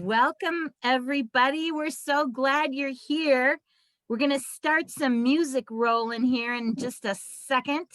Welcome, everybody. We're so glad you're here. We're going to start some music rolling here in just a second.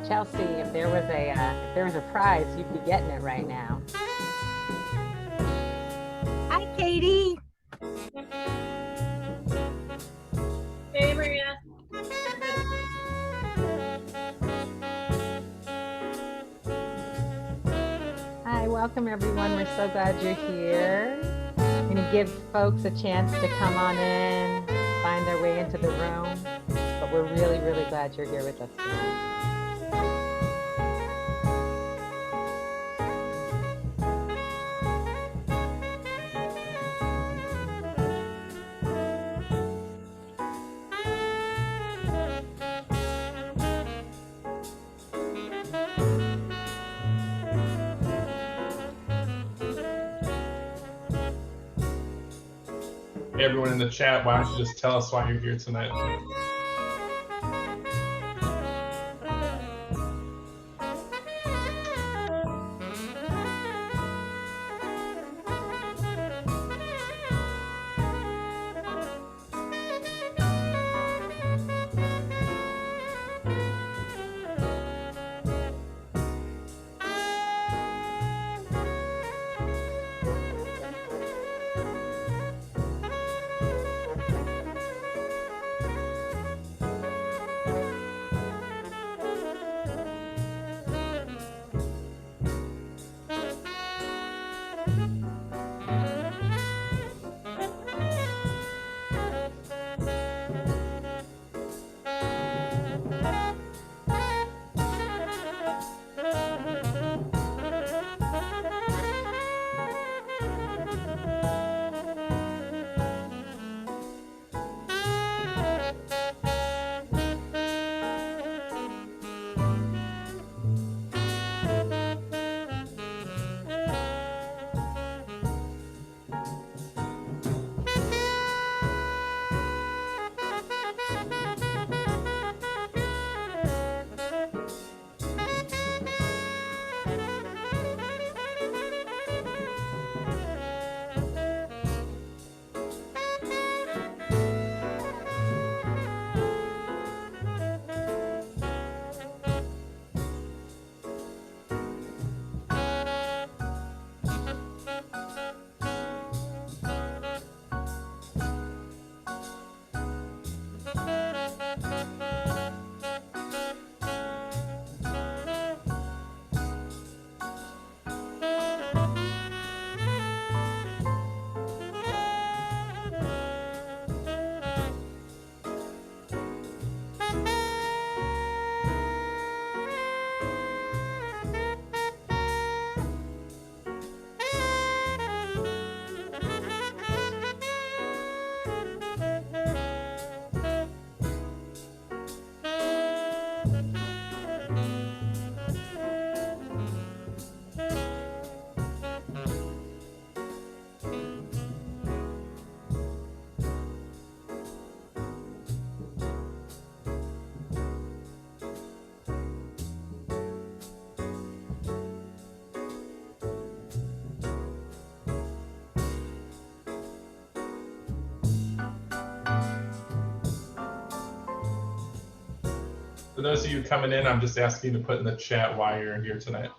Chelsea, if there was a prize, you'd be getting it right now. Hi, Katie. Hey, Maria. Hi, welcome everyone. We're so glad you're here. I'm going to give folks a chance to come on in, find their way into the room, but we're really, really glad you're here with us tonight. Everyone in the chat, why don't you just tell us why you're here tonight? those of you coming in, I'm just asking you to put in the chat why you're here tonight.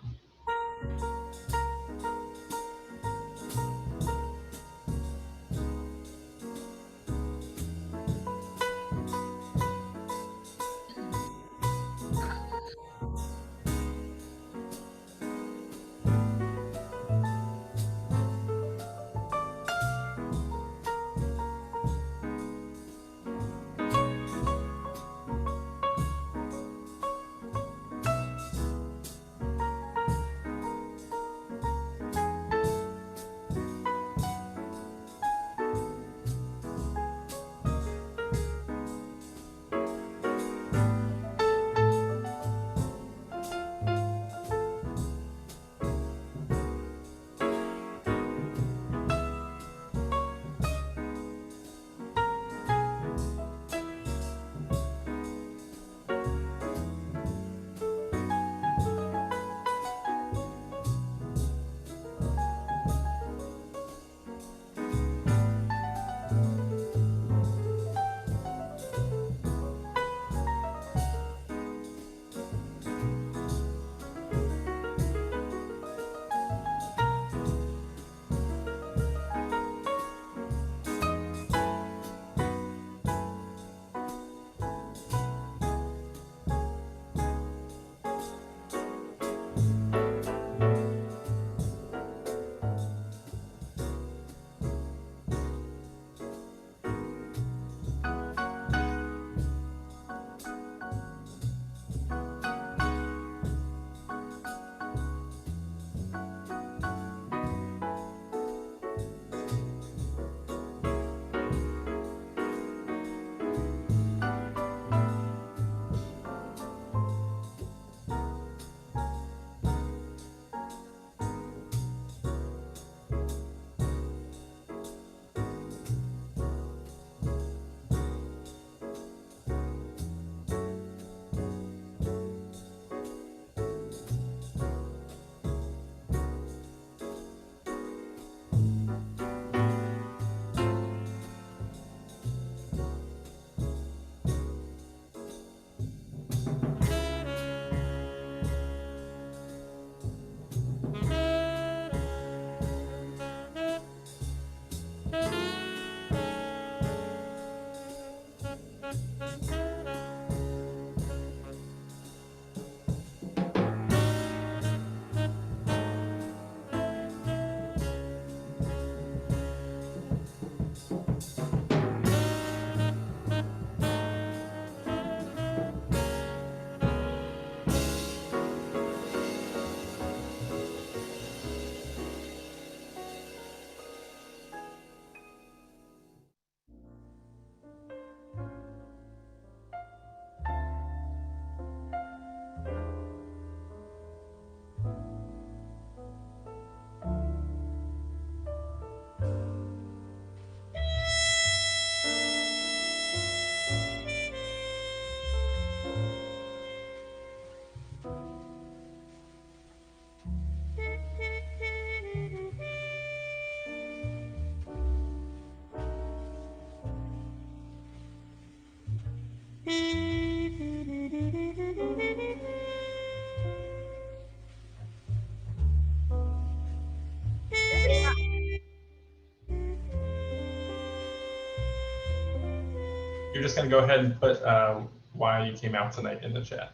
You're just going to go ahead and put why you came out tonight in the chat.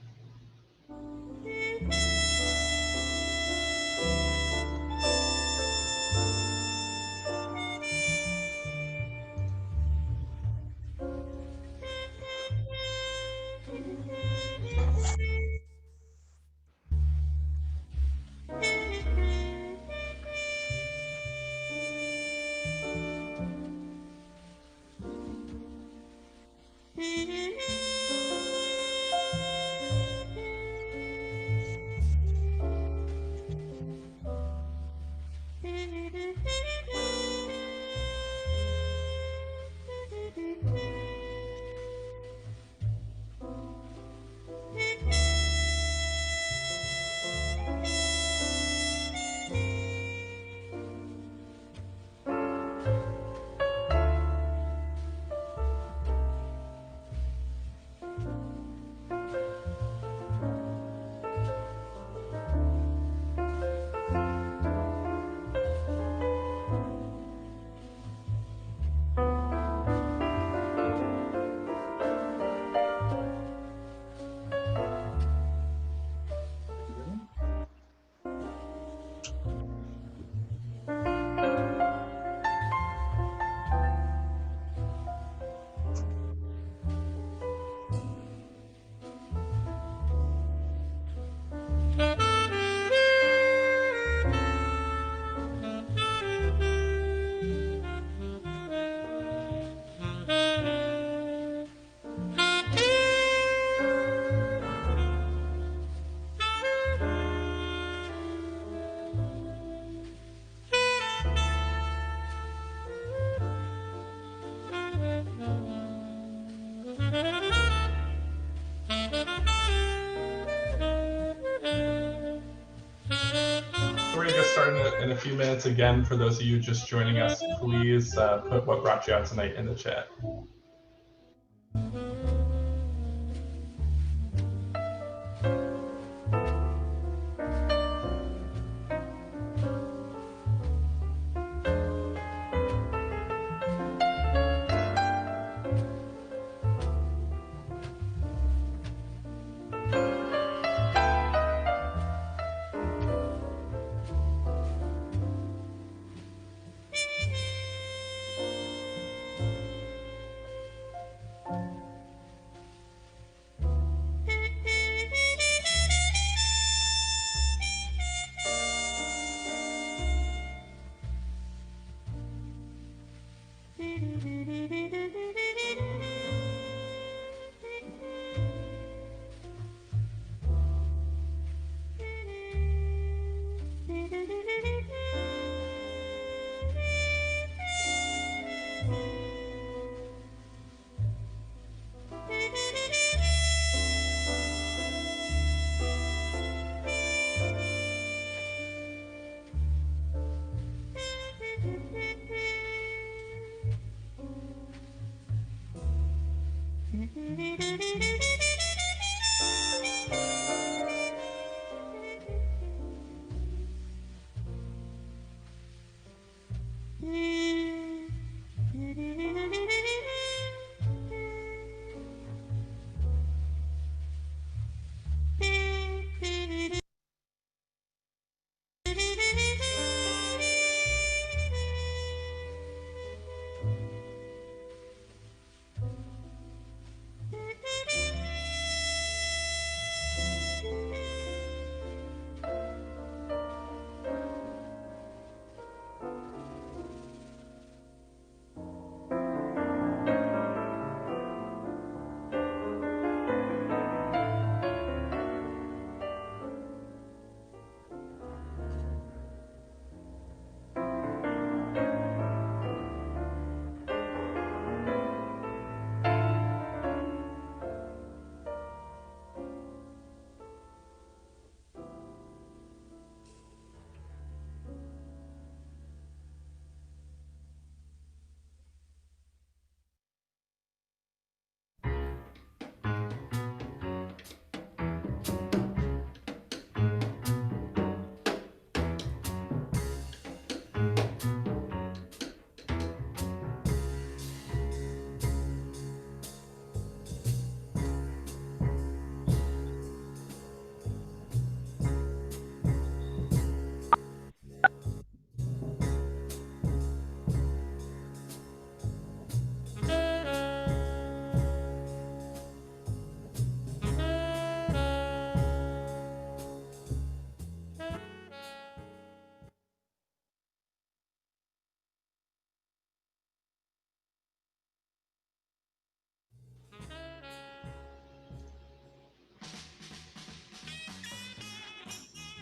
few minutes again, for those of you just joining us, please put what brought you out tonight in the chat.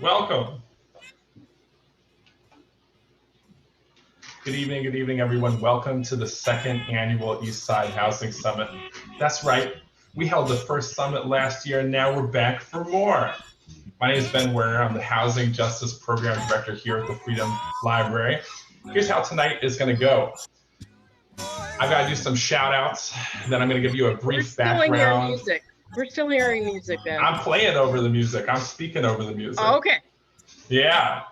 Welcome. Good evening, everyone. Welcome to the second annual Eastside Housing Summit. That's right, we held the first summit last year, and now we're back for more. My name is Ben Werner. I'm the Housing Justice Program Director here at the Freedom Library. Here's how tonight is going to go. I've got to do some shout outs, then I'm going to give you a brief background. We're still hearing music, Ben. I'm playing over the music. I'm speaking over the music. Oh, okay. Yeah.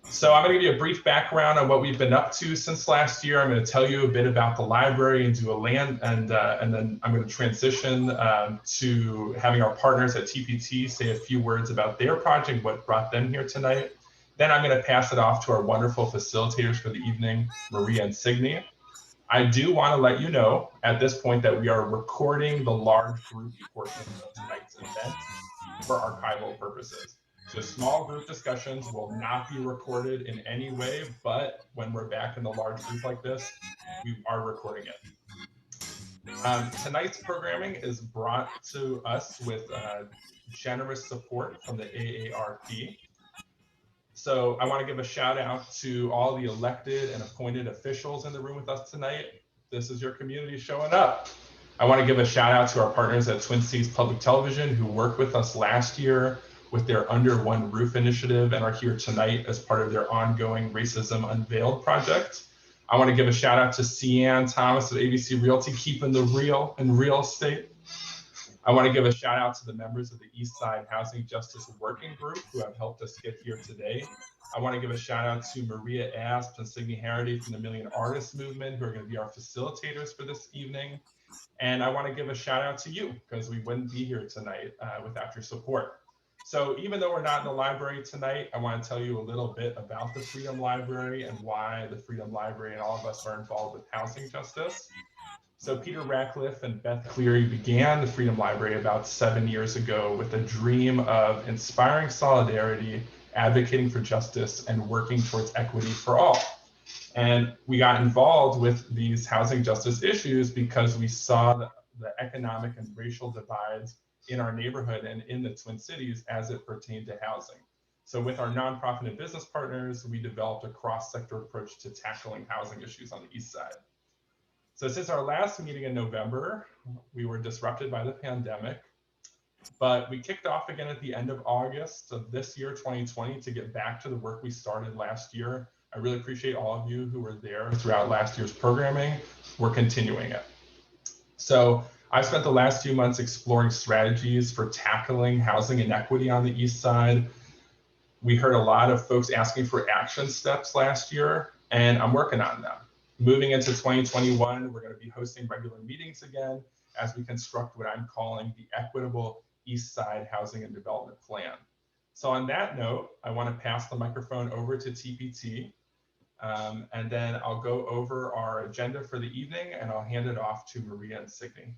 So I'm going to give you a brief background on what we've been up to since last year. I'm going to tell you a bit about the library and do a land, and then I'm going to transition to having our partners at TPT say a few words about their project, what brought them here tonight. Then I'm going to pass it off to our wonderful facilitators for the evening, Maria and Signy. I do want to let you know at this point that we are recording the large group portion of tonight's event for archival purposes. So small group discussions will not be recorded in any way, but when we're back in the large group like this, we are recording it. Tonight's programming is brought to us with generous support from the AARP. So I want to give a shout out to all the elected and appointed officials in the room with us tonight. This is your community showing up. I want to give a shout out to our partners at Twin Cities Public Television who worked with us last year with their Under One Roof initiative and are here tonight as part of their ongoing Racism Unveiled project. I want to give a shout out to Cian Thomas of ABC Realty, keeping the real in real estate. I want to give a shout out to the members of the East Side Housing Justice Working Group who have helped us get here today. I want to give a shout out to Maria Asp and Signe Harity from the Million Artists Movement, who are going to be our facilitators for this evening. And I want to give a shout out to you, because we wouldn't be here tonight without your support. So even though we're not in the library tonight, I want to tell you a little bit about the Freedom Library and why the Freedom Library and all of us are involved with housing justice. So Peter Ratcliffe and Beth Cleary began the Freedom Library about 7 years ago with a dream of inspiring solidarity, advocating for justice, and working towards equity for all. And we got involved with these housing justice issues because we saw the economic and racial divides in our neighborhood and in the Twin Cities as it pertained to housing. So with our nonprofit and business partners, we developed a cross-sector approach to tackling housing issues on the East Side. So since our last meeting in November, we were disrupted by the pandemic, but we kicked off again at the end of August of this year, 2020, to get back to the work we started last year. I really appreciate all of you who were there throughout last year's programming. We're continuing it. So I've spent the last few months exploring strategies for tackling housing inequity on the East Side. We heard a lot of folks asking for action steps last year, and I'm working on them. Moving into 2021, we're going to be hosting regular meetings again as we construct what I'm calling the Equitable East Side Housing and Development Plan. So on that note, I want to pass the microphone over to TPT, and then I'll go over our agenda for the evening, and I'll hand it off to Maria and Signe.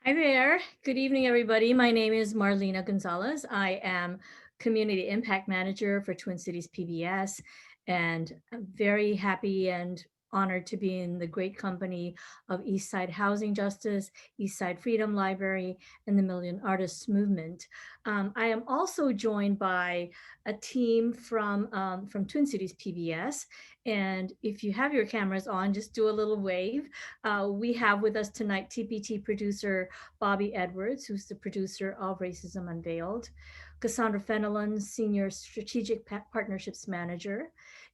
Hi there. Good evening, everybody. My name is Marlena Gonzalez. I am Community Impact Manager for Twin Cities PBS, and I'm very happy and honored to be in the great company of East Side Housing Justice, East Side Freedom Library, and the Million Artists Movement. I am also joined by a team from Twin Cities PBS. And if you have your cameras on, just do a little wave. We have with us tonight TPT producer Bobby Edwards, who's the producer of Racism Unveiled, Cassandra Fenelon, Senior Strategic Partnerships Manager,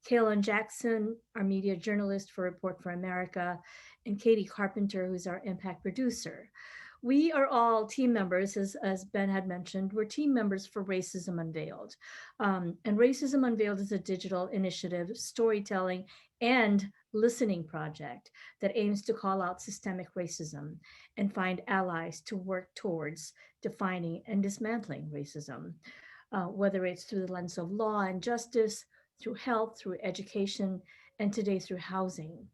Kaylin Jackson, our media journalist for Report for America, and Katie Carpenter, who's our impact producer. We are all team members, as Ben had mentioned. We're team members for Racism Unveiled. And Racism Unveiled is a digital initiative, storytelling, and listening project that aims to call out systemic racism and find allies to work towards defining and dismantling racism, whether it's through the lens of law and justice, through health, through education, and today through housing.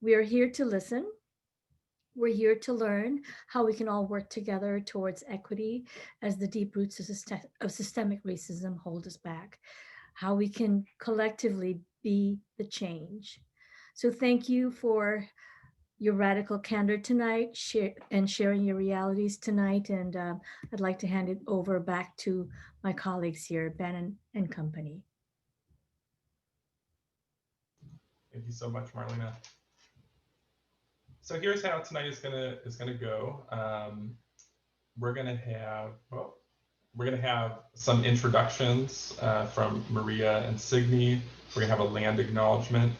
We are here to listen. We're here to learn how we can all work together towards equity as the deep roots of systemic racism hold us back, how we can collectively be the change. So thank you for your radical candor tonight and sharing your realities tonight. And I'd like to hand it over back to my colleagues here, Ben and company. Thank you so much, Marlena. So here's how tonight is gonna go. We're gonna have some introductions from Maria and Signe. We're gonna have a land acknowledgement.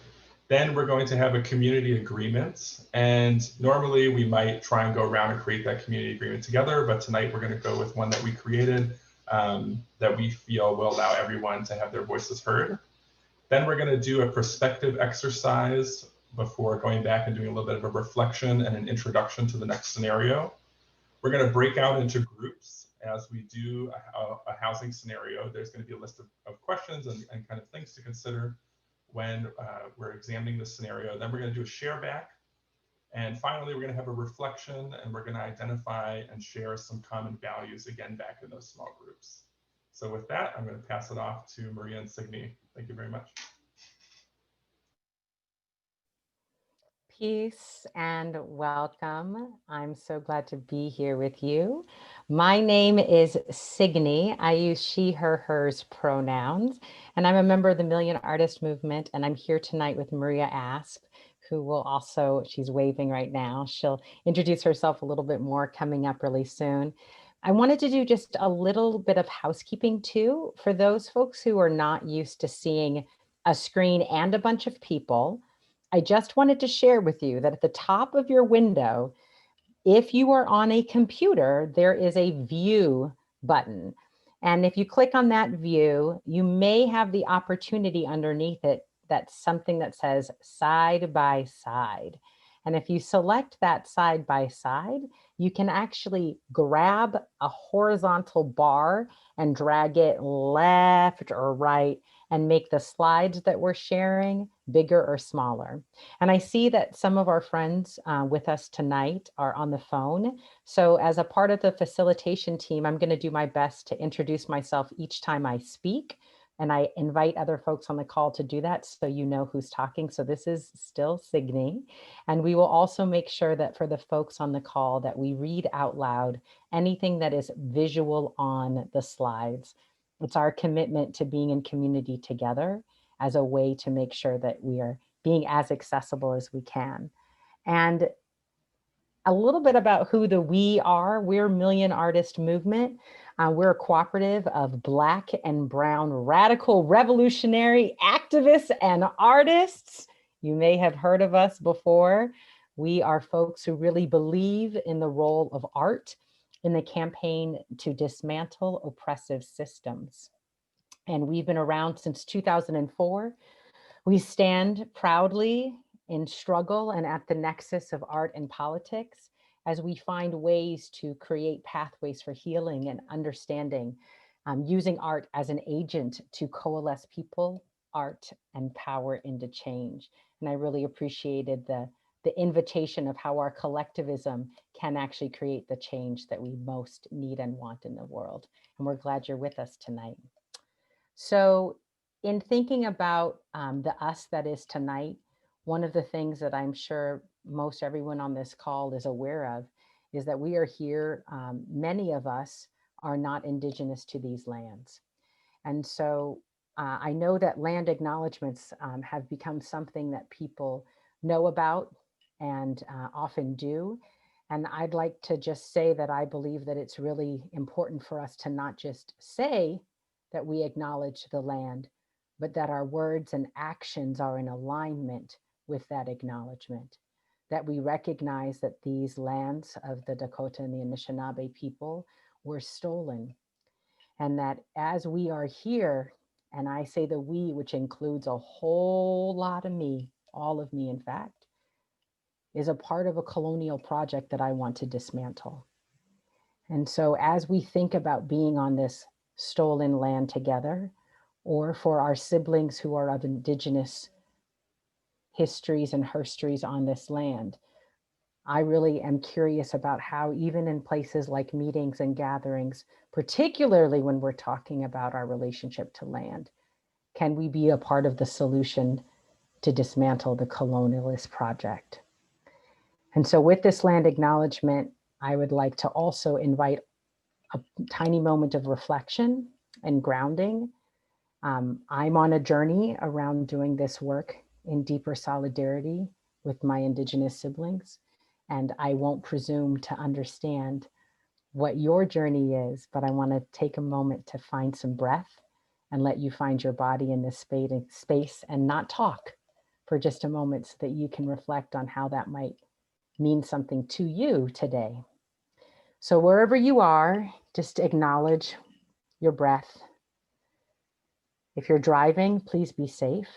Then we're going to have a community agreement. And normally we might try and go around and create that community agreement together, but tonight we're gonna go with one that we created that we feel will allow everyone to have their voices heard. Then we're gonna do a perspective exercise before going back and doing a little bit of a reflection and an introduction to the next scenario. We're gonna break out into groups as we do a housing scenario. There's gonna be a list of questions and kind of things to consider when we're examining the scenario. Then we're gonna do a share back. And finally, we're gonna have a reflection, and we're gonna identify and share some common values, again, back in those small groups. So with that, I'm gonna pass it off to Maria and Signe. Thank you very much. Peace and welcome. I'm so glad to be here with you. My name is Signe. I use she, her, hers pronouns, and I'm a member of the Million Artist Movement, and I'm here tonight with Maria Asp, who will also, she's waving right now. She'll introduce herself a little bit more coming up really soon. I wanted to do just a little bit of housekeeping too, for those folks who are not used to seeing a screen and a bunch of people. I just wanted to share with you that at the top of your window, if you are on a computer, there is a view button. And if you click on that view, you may have the opportunity underneath it, that's something that says side by side. And if you select that side by side, you can actually grab a horizontal bar and drag it left or right and make the slides that we're sharing bigger or smaller. And I see that some of our friends with us tonight are on the phone. So as a part of the facilitation team, I'm going to do my best to introduce myself each time I speak. And I invite other folks on the call to do that so you know who's talking. So this is still Signe. And we will also make sure that for the folks on the call that we read out loud anything that is visual on the slides. It's our commitment to being in community together as a way to make sure that we are being as accessible as we can. And a little bit about who the we are. We're Million Artist Movement. We're a cooperative of Black and Brown radical revolutionary activists and artists. You may have heard of us before. We are folks who really believe in the role of art in the campaign to dismantle oppressive systems. And we've been around since 2004. We stand proudly in struggle and at the nexus of art and politics as we find ways to create pathways for healing and understanding, using art as an agent to coalesce people, art, and power into change. And I really appreciated the invitation of how our collectivism can actually create the change that we most need and want in the world. And we're glad you're with us tonight. So in thinking about the us that is tonight, one of the things that I'm sure most everyone on this call is aware of is that we are here. Many of us are not indigenous to these lands. And so I know that land acknowledgements have become something that people know about and often do. And I'd like to just say that I believe that it's really important for us to not just say that we acknowledge the land, but that our words and actions are in alignment with that acknowledgement, that we recognize that these lands of the Dakota and the Anishinaabe people were stolen, and that as we are here, and I say the we, which includes a whole lot of me, all of me in fact, is a part of a colonial project that I want to dismantle. And so as we think about being on this stolen land together, or for our siblings who are of indigenous histories and herstories on this land, I really am curious about how even in places like meetings and gatherings, particularly when we're talking about our relationship to land, can we be a part of the solution to dismantle the colonialist project? And so with this land acknowledgement, I would like to also invite a tiny moment of reflection and grounding. I'm on a journey around doing this work in deeper solidarity with my Indigenous siblings. And I won't presume to understand what your journey is, but I want to take a moment to find some breath and let you find your body in this space and not talk for just a moment so that you can reflect on how that might mean something to you today. So wherever you are, just acknowledge your breath. If you're driving, please be safe.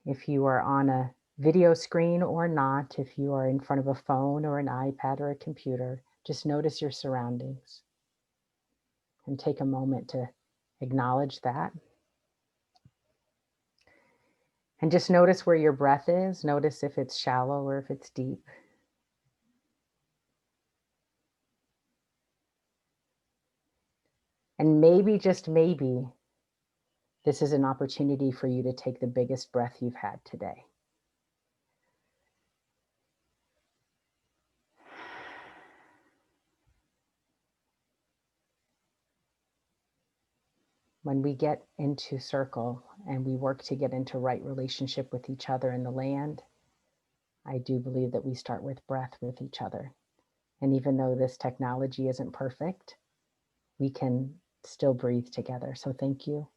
If you are on a video screen or not, if you are in front of a phone or an iPad or a computer, just notice your surroundings and take a moment to acknowledge that. And just notice where your breath is. Notice if it's shallow or if it's deep. And maybe, just maybe, this is an opportunity for you to take the biggest breath you've had today. When we get into circle and we work to get into right relationship with each other and the land, I do believe that we start with breath with each other. And even though this technology isn't perfect, we can still breathe together. So thank you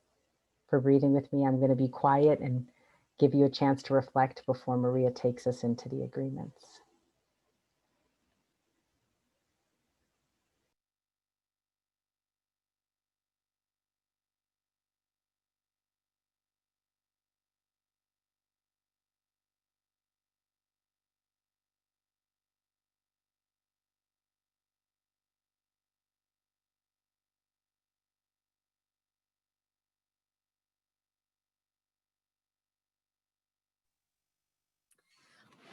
for breathing with me. I'm going to be quiet and give you a chance to reflect before Maria takes us into the agreements.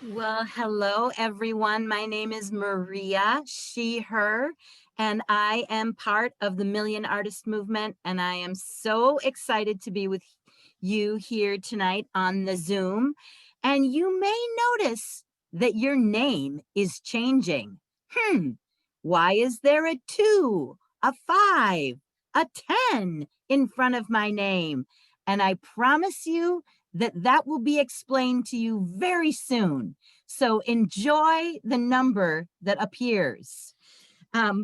Well, hello, everyone. My name is Maria, she, her, and I am part of the Million Artist Movement. And I am so excited to be with you here tonight on the Zoom. And you may notice that your name is changing. Why is there a 2, a 5, a 10 in front of my name? And I promise you that will be explained to you very soon. So enjoy the number that appears.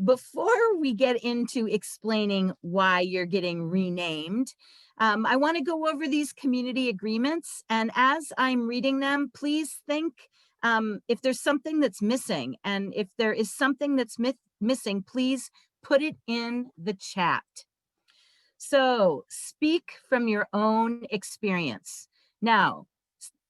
Before we get into explaining why you're getting renamed, I want to go over these community agreements. And as I'm reading them, please think if there's something that's missing. And if there is something that's missing, please put it in the chat. So speak from your own experience. Now,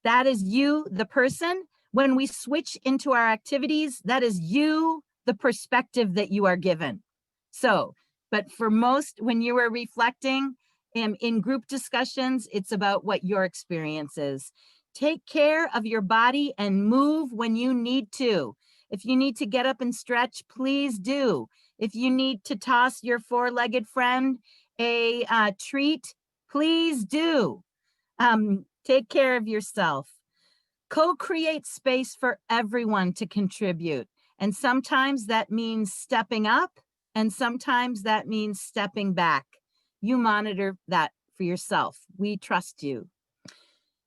that is you, the person. When we switch into our activities, that is you, the perspective that you are given. So, but for most, when you are reflecting in group discussions, it's about what your experience is. Take care of your body and move when you need to. If you need to get up and stretch, please do. If you need to toss your four-legged friend a treat, please do. Take care of yourself. Co-create space for everyone to contribute. And sometimes that means stepping up, and sometimes that means stepping back. You monitor that for yourself. We trust you.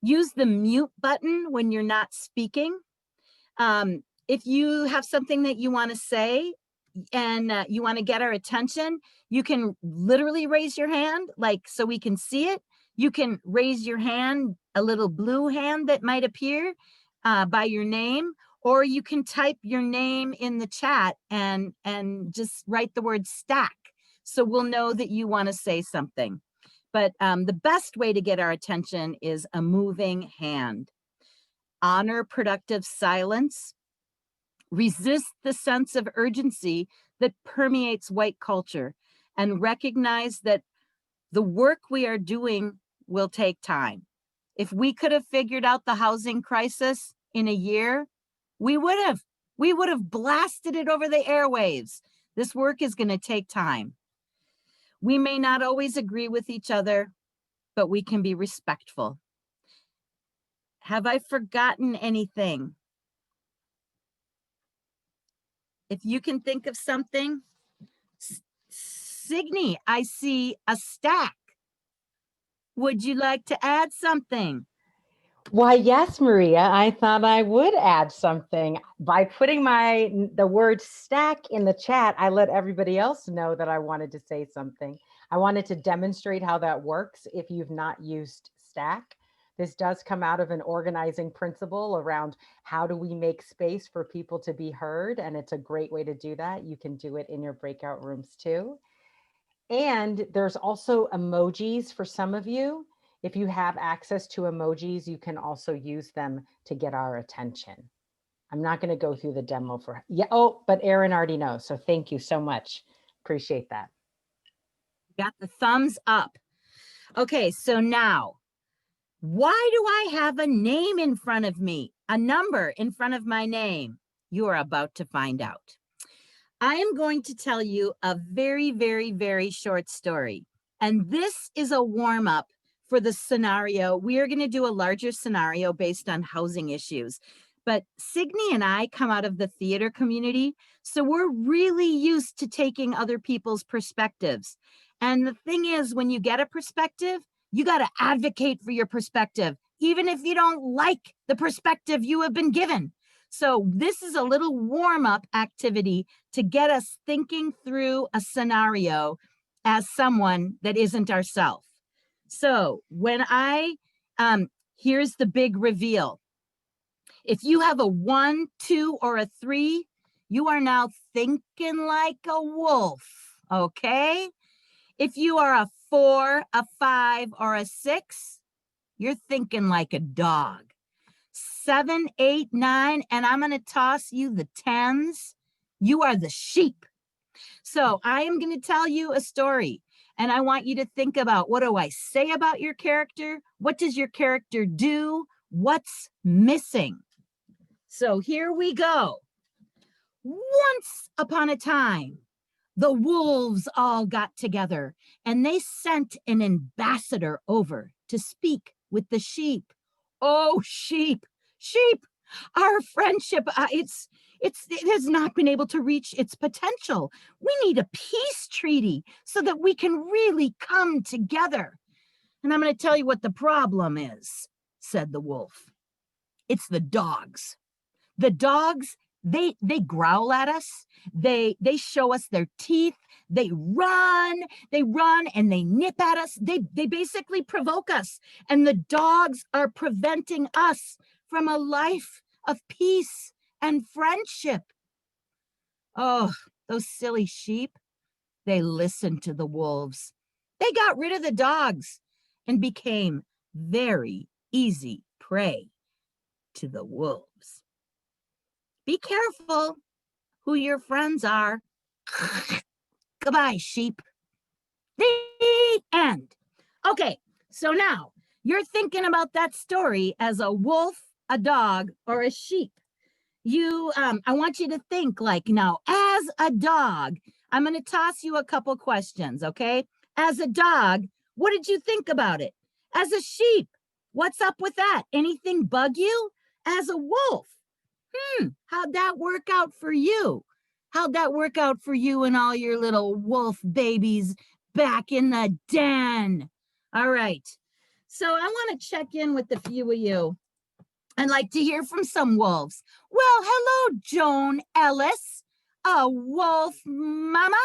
Use the mute button when you're not speaking. If you have something that you want to say and you want to get our attention, you can literally raise your hand, like so we can see it. You can raise your hand, a little blue hand that might appear by your name, or you can type your name in the chat and just write the word stack. So we'll know that you want to say something. But the best way to get our attention is a moving hand. Honor productive silence. Resist the sense of urgency that permeates white culture, and recognize that the work we are doing will take time. If we could have figured out the housing crisis in a year, we would have blasted it over the airwaves. This work is going to take time. We may not always agree with each other, but we can be respectful. Have I forgotten anything? If you can think of something, Signe, I see a stack. Would you like to add something? Why, yes, Maria, I thought I would add something. By putting the word stack in the chat, I let everybody else know that I wanted to say something. I wanted to demonstrate how that works if you've not used stack. This does come out of an organizing principle around how do we make space for people to be heard, and it's a great way to do that. You can do it in your breakout rooms too. And there's also emojis for some of you. If you have access to emojis, you can also use them to get our attention. I'm not going to go through the demo for, but Erin already knows. So thank you so much. Appreciate that. Got the thumbs up. Okay, so now, why do I have a name in front of me? A number in front of my name? You are about to find out. I am going to tell you a very, very, very short story. And this is a warm-up for the scenario. We are going to do a larger scenario based on housing issues. But Signe and I come out of the theater community, so we're really used to taking other people's perspectives. And the thing is, when you get a perspective, you got to advocate for your perspective, even if you don't like the perspective you have been given. So this is a little warm-up activity to get us thinking through a scenario as someone that isn't ourself. So when here's the big reveal. If you have a 1, 2, or a 3, you are now thinking like a wolf, okay? If you are a 4, a 5, or a 6, you're thinking like a dog. 7, 8, 9, and I'm going to toss you the 10s. You are the sheep. So I am going to tell you a story, and I want you to think about, what do I say about your character? What does your character do? What's missing? So here we go. Once upon a time, the wolves all got together and they sent an ambassador over to speak with the sheep. Oh, sheep, sheep, our friendship, it has not been able to reach its potential. We need a peace treaty so that we can really come together. And I'm going to tell you what the problem is, said the wolf. It's the dogs. The dogs, they growl at us. They show us their teeth. They run and they nip at us. They basically provoke us. And the dogs are preventing us from a life of peace and friendship. Oh, those silly sheep. They listened to the wolves. They got rid of the dogs and became very easy prey to the wolves. Be careful who your friends are. Goodbye, sheep. The end. Okay, so now you're thinking about that story as a wolf, a dog, or a sheep. I want you to think like, now, as a dog, I'm going to toss you a couple questions, okay? As a dog, what did you think about it? As a sheep, what's up with that? Anything bug you? As a wolf, how'd that work out for you? How'd that work out for you and all your little wolf babies back in the den? All right. So I want to check in with a few of you. I'd like to hear from some wolves. Well, hello, Joan Ellis, a wolf mama.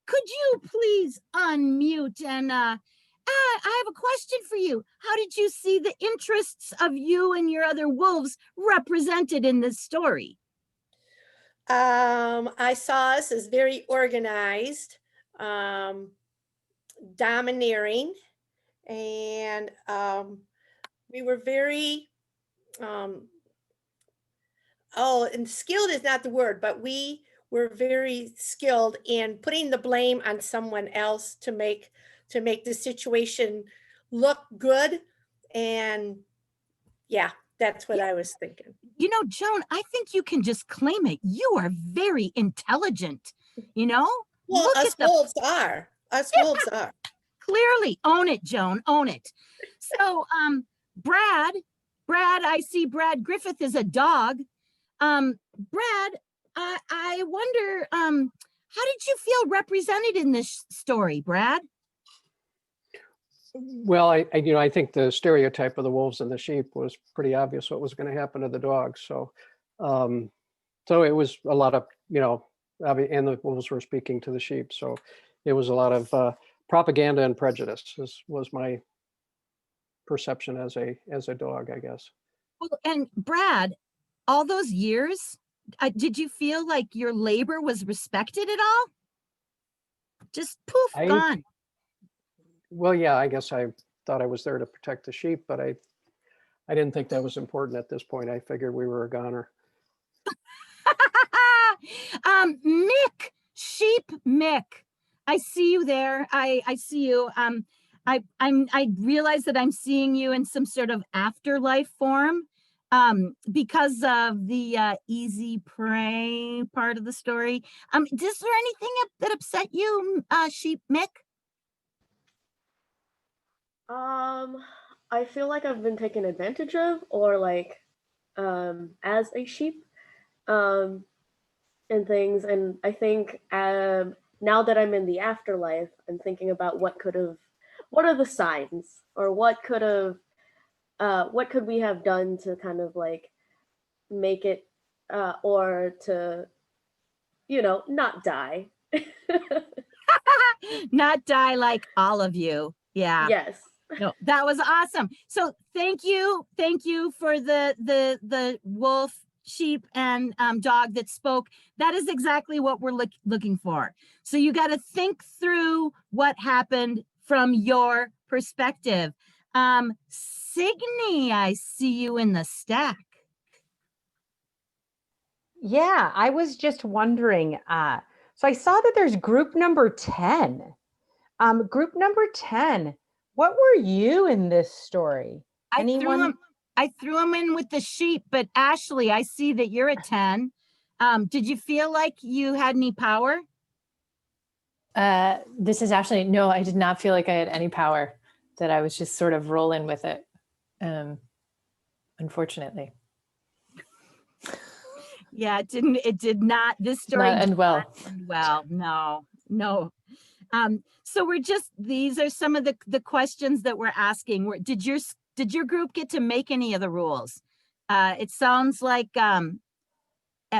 Could you please unmute and I have a question for you. How did you see the interests of you and your other wolves represented in this story? I saw us as very organized, domineering, and we were very, and skilled is not the word, but we were very skilled in putting the blame on someone else to make the situation look good. And yeah, that's what I was thinking. You know, Joan, I think you can just claim it. You are very intelligent, you know? Well, Look us at the wolves are. Us wolves are. clearly. Own it, Joan, own it. So, Brad, I see Brad Griffith is a dog. Brad, I wonder, how did you feel represented in this story, Brad? Well, I think the stereotype of the wolves and the sheep was pretty obvious what was going to happen to the dogs. So, so it was a lot of, and the wolves were speaking to the sheep. So it was a lot of propaganda and prejudice was my perception as a dog, I guess. Well, and Brad, all those years, did you feel like your labor was respected at all? Just poof, gone. Well, yeah, I guess I thought I was there to protect the sheep, but I didn't think that was important at this point. I figured we were a goner. Mick, sheep Mick, I see you there. I see you. I realize that I'm seeing you in some sort of afterlife form, because of the easy prey part of the story. Is there anything that upset you, sheep Mick? I feel like I've been taken advantage of, or like, as a sheep, and things. And I think, now that I'm in the afterlife, I'm thinking about what are the signs, or what could we have done to kind of like make it or to, not die. Not die like all of you. Yeah. Yes. No, that was awesome. So thank you for the wolf, sheep, and dog that spoke. That is exactly what we're looking for. So you got to think through what happened from your perspective. Signe, I see you in the stack. Yeah, I was just wondering. So I saw that there's group number 10. Group number 10, what were you in this story? Anyone? I threw him in with the sheep, but Ashley, I see that you're a 10. Did you feel like you had any power? This is Ashley. No, I did not feel like I had any power, that I was just sort of rolling with it. Unfortunately. Yeah, it did not, this story Not end well. end well. No. So these are some of the questions that we're asking. Did your group get to make any of the rules? It sounds like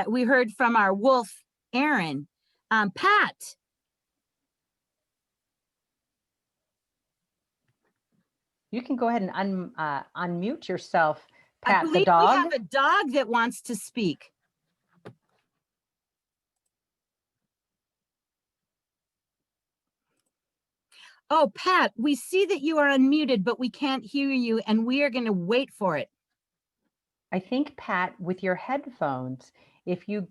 we heard from our wolf, Aaron. Pat. You can go ahead and unmute yourself, Pat the I dog. believe we have a dog that wants to speak. Oh, Pat, we see that you are unmuted, but we can't hear you, and we are going to wait for it. I think, Pat, with your headphones, if you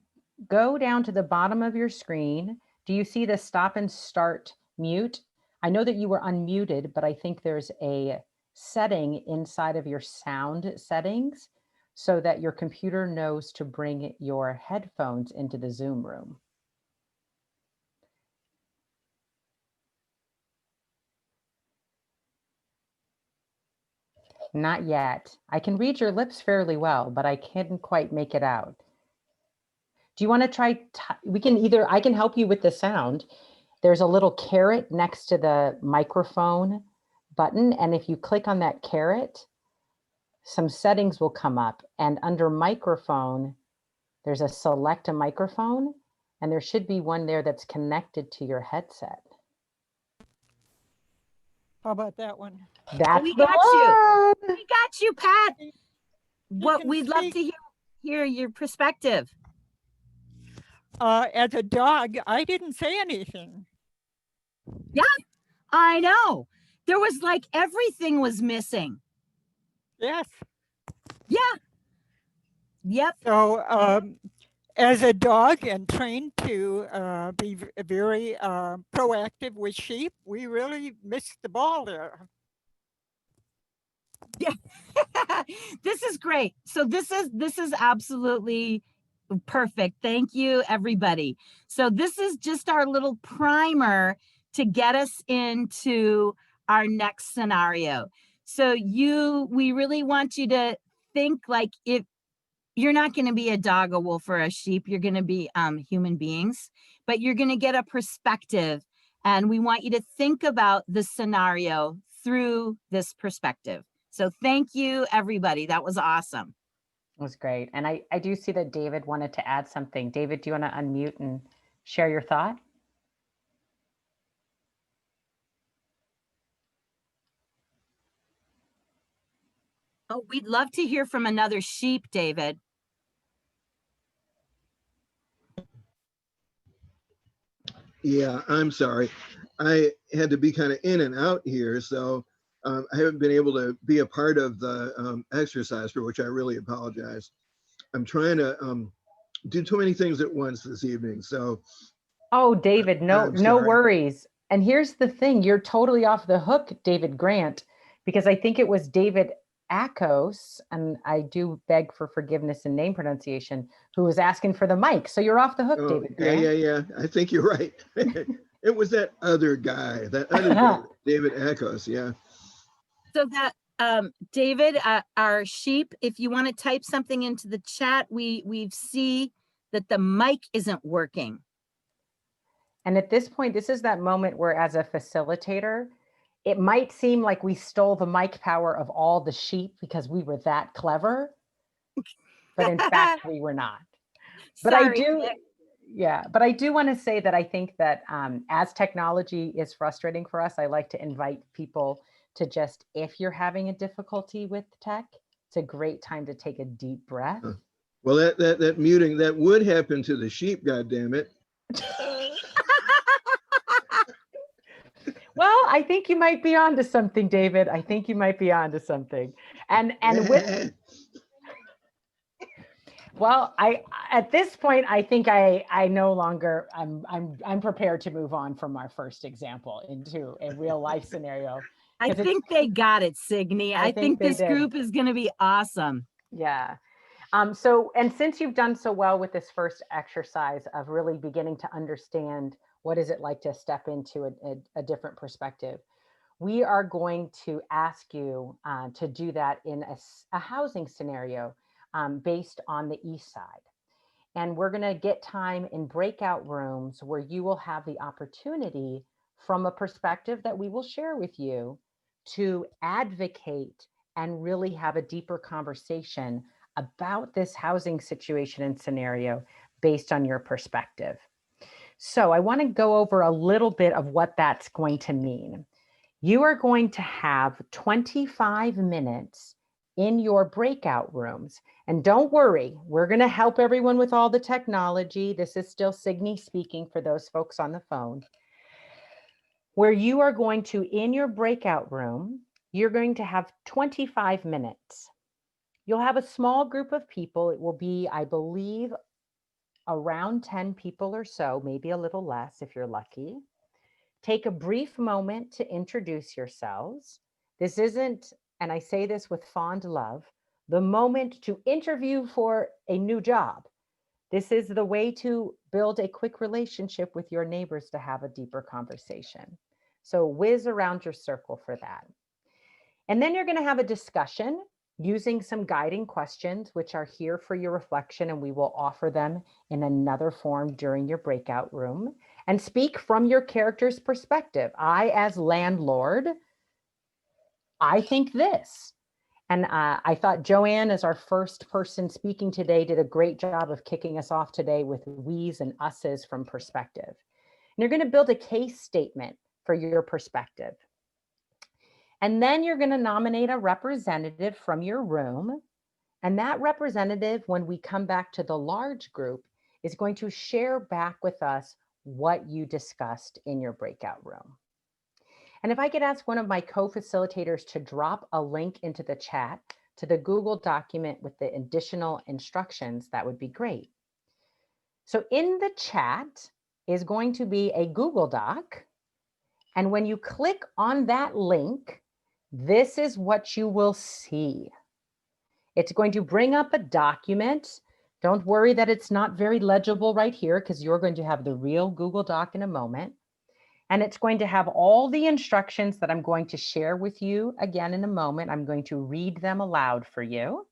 go down to the bottom of your screen, do you see the stop and start mute? I know that you were unmuted, but I think there's a setting inside of your sound settings so that your computer knows to bring your headphones into the Zoom room. Not yet. I can read your lips fairly well, but I can't quite make it out. Do you want to try? I can help you with the sound. There's a little caret next to the microphone button. And if you click on that caret, some settings will come up. And under microphone, there's a select a microphone. And there should be one there that's connected to your headset. How about that one? That's we the got one. you. We got you, Pat. What we'd love speak. to hear your perspective. As a dog, I didn't say anything. Yeah, I know. There was like everything was missing. Yes. Yeah. Yep. So as a dog and trained to be very proactive with sheep, we really missed the ball there. Yeah. This is great. So this is absolutely perfect. Thank you, everybody. So this is just our little primer to get us into our next scenario. So we really want you to think like, if you're not going to be a dog, a wolf, or a sheep, you're going to be human beings, but you're going to get a perspective. And we want you to think about the scenario through this perspective. So thank you, everybody. That was awesome. It was great. And I do see that David wanted to add something. David, do you want to unmute and share your thought? Oh, we'd love to hear from another sheep, David. Yeah, I'm sorry. I had to be kind of in and out here, so I haven't been able to be a part of the exercise, for which I really apologize. I'm trying to do too many things at once this evening, so. Oh, David, no worries. And here's the thing, you're totally off the hook, David Grant, because I think it was David Akos, and I do beg for forgiveness in name pronunciation, who was asking for the mic. So you're off the hook, David Grant. Yeah. I think you're right. It was that other guy, David Akos, yeah. So that, David, our sheep, if you want to type something into the chat, we see that the mic isn't working. And at this point, this is that moment where, as a facilitator, it might seem like we stole the mic power of all the sheep because we were that clever, but in fact, we were not. But I Sorry, do, Nick. yeah, but I do want to say that I think that as technology is frustrating for us, I like to invite people to just, if you're having a difficulty with tech, it's a great time to take a deep breath. Well, that muting, that would happen to the sheep, God damn it. Well, I think you might be onto something, David. I think you might be onto something. And with well, I at this point I think I no longer I'm prepared to move on from our first example into a real life scenario. I 'Cause it's- think they got it, Signy. I I think think they this did. group is going to be awesome. Yeah. So, and since you've done so well with this first exercise of really beginning to understand what is it like to step into a different perspective, we are going to ask you to do that in a housing scenario based on the East Side. And we're going to get time in breakout rooms where you will have the opportunity from a perspective that we will share with you to advocate and really have a deeper conversation about this housing situation and scenario based on your perspective. So I want to go over a little bit of what that's going to mean. You are going to have 25 minutes in your breakout rooms. And don't worry, we're going to help everyone with all the technology. This is still Signy speaking for those folks on the phone. Where you are going to, in your breakout room, you're going to have 25 minutes. You'll have a small group of people. It will be, I believe, around 10 people or so, maybe a little less if you're lucky. Take a brief moment to introduce yourselves. This isn't, and I say this with fond love, the moment to interview for a new job. This is the way to build a quick relationship with your neighbors to have a deeper conversation. So whiz around your circle for that. And then you're going to have a discussion using some guiding questions, which are here for your reflection, and we will offer them in another form during your breakout room. And speak from your character's perspective. I, as landlord, I think this. And I thought Joanne, as our first person speaking today, did a great job of kicking us off today with we's and us's from perspective. And you're going to build a case statement for your perspective. And then you're going to nominate a representative from your room. And that representative, when we come back to the large group, is going to share back with us what you discussed in your breakout room. And if I could ask one of my co-facilitators to drop a link into the chat to the Google document with the additional instructions, that would be great. So in the chat is going to be a Google Doc. And when you click on that link, this is what you will see. It's going to bring up a document. Don't worry that it's not very legible right here because you're going to have the real Google Doc in a moment. And it's going to have all the instructions that I'm going to share with you again in a moment. I'm going to read them aloud for you.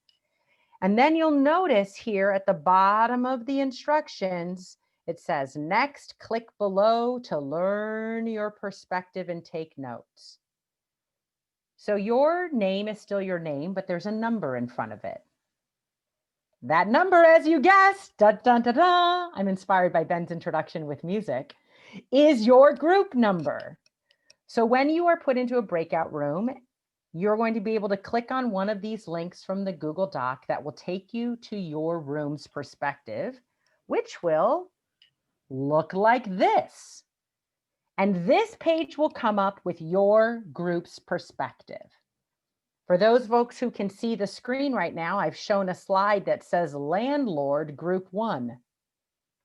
And then you'll notice here at the bottom of the instructions, it says, next, click below to learn your perspective and take notes. So your name is still your name, but there's a number in front of it. That number, as you guessed, da, da, da, da, I'm inspired by Ben's introduction with music, is your group number. So when you are put into a breakout room, you're going to be able to click on one of these links from the Google Doc that will take you to your room's perspective, which will look like this. And this page will come up with your group's perspective. For those folks who can see the screen right now, I've shown a slide that says landlord group 1.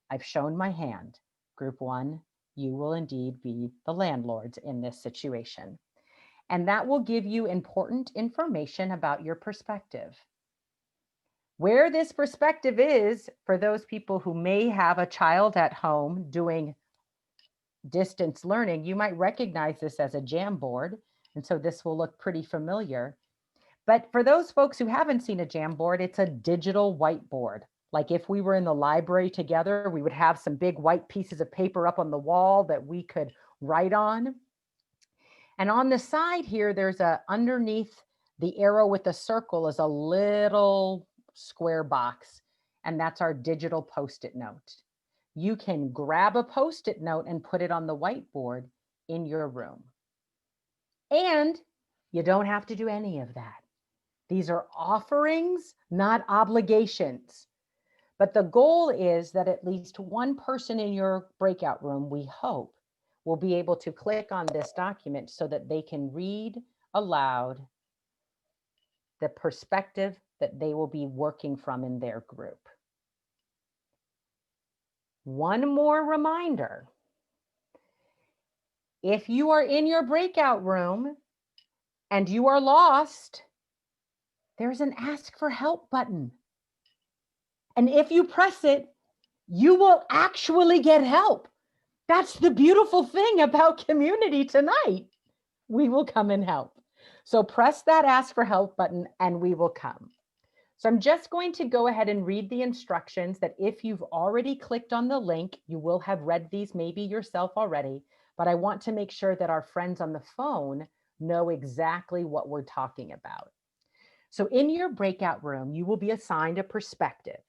I've shown my hand. Group 1, you will indeed be the landlords in this situation. And that will give you important information about your perspective. Where this perspective is, for those people who may have a child at home doing distance learning, you might recognize this as a Jamboard. And so this will look pretty familiar. But for those folks who haven't seen a Jamboard, it's a digital whiteboard. Like if we were in the library together, we would have some big white pieces of paper up on the wall that we could write on. And on the side here, there's underneath the arrow with the circle is a little square box. and that's our digital Post-it note. You can grab a Post-it note and put it on the whiteboard in your room. And you don't have to do any of that. These are offerings, not obligations. But the goal is that at least one person in your breakout room, we hope, will be able to click on this document so that they can read aloud the perspective that they will be working from in their group. One more reminder. If you are in your breakout room and you are lost, there's an ask for help button. And if you press it, you will actually get help. That's the beautiful thing about community tonight. We will come and help. So press that ask for help button and we will come. So I'm just going to go ahead and read the instructions that if you've already clicked on the link, you will have read these maybe yourself already, but I want to make sure that our friends on the phone know exactly what we're talking about. So in your breakout room, you will be assigned a perspective.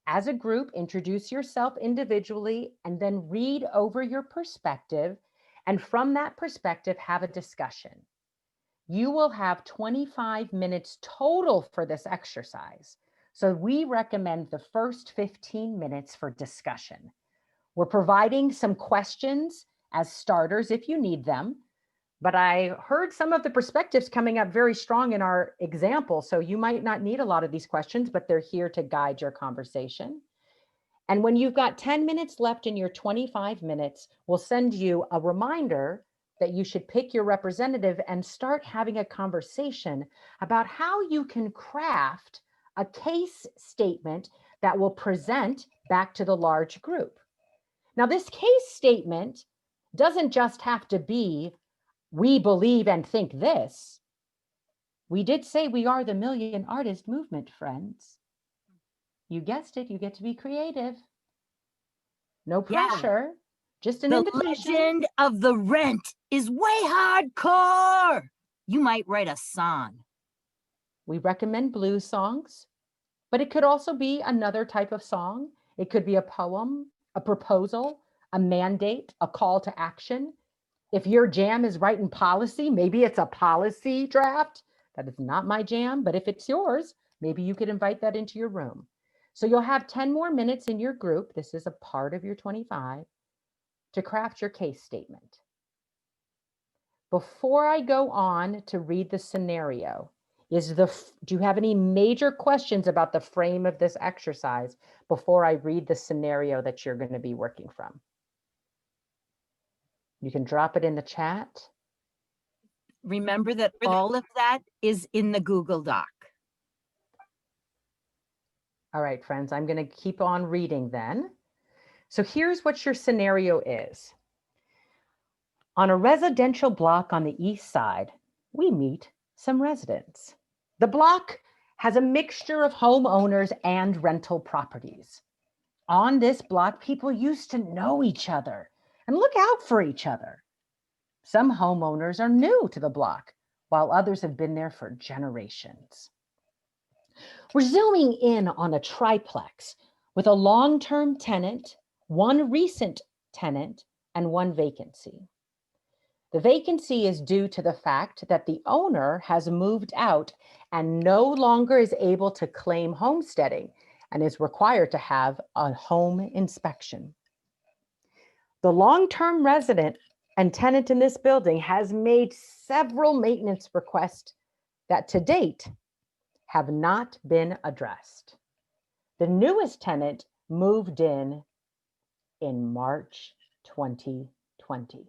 As a group, introduce yourself individually and then read over your perspective. And from that perspective, have a discussion. You will have 25 minutes total for this exercise. So we recommend the first 15 minutes for discussion. We're providing some questions as starters if you need them. But I heard some of the perspectives coming up very strong in our example. So you might not need a lot of these questions, but they're here to guide your conversation. And when you've got 10 minutes left in your 25 minutes, we'll send you a reminder that you should pick your representative and start having a conversation about how you can craft a case statement that will present back to the large group. Now, this case statement doesn't just have to be, we believe and think this. We did say we are the Million Artist Movement, friends. You guessed it, you get to be creative. No pressure, just an invitation. The legend of the rent is way hardcore. You might write a song. We recommend blues songs, but it could also be another type of song. It could be a poem, a proposal, a mandate, a call to action. If your jam is writing policy, maybe it's a policy draft. That is not my jam, but if it's yours, maybe you could invite that into your room. So you'll have 10 more minutes in your group. This is a part of your 25 to craft your case statement. Before I go on to read the scenario, do you have any major questions about the frame of this exercise before I read the scenario that you're going to be working from? You can drop it in the chat. Remember that all of that is in the Google Doc. All right, friends, I'm going to keep on reading then. So here's what your scenario is. On a residential block on the east side, we meet some residents. The block has a mixture of homeowners and rental properties. On this block, people used to know each other and look out for each other. Some homeowners are new to the block, while others have been there for generations. We're zooming in on a triplex with a long-term tenant, one recent tenant, and one vacancy. The vacancy is due to the fact that the owner has moved out and no longer is able to claim homesteading and is required to have a home inspection. The long-term resident and tenant in this building has made several maintenance requests that to date have not been addressed. The newest tenant moved in March 2020.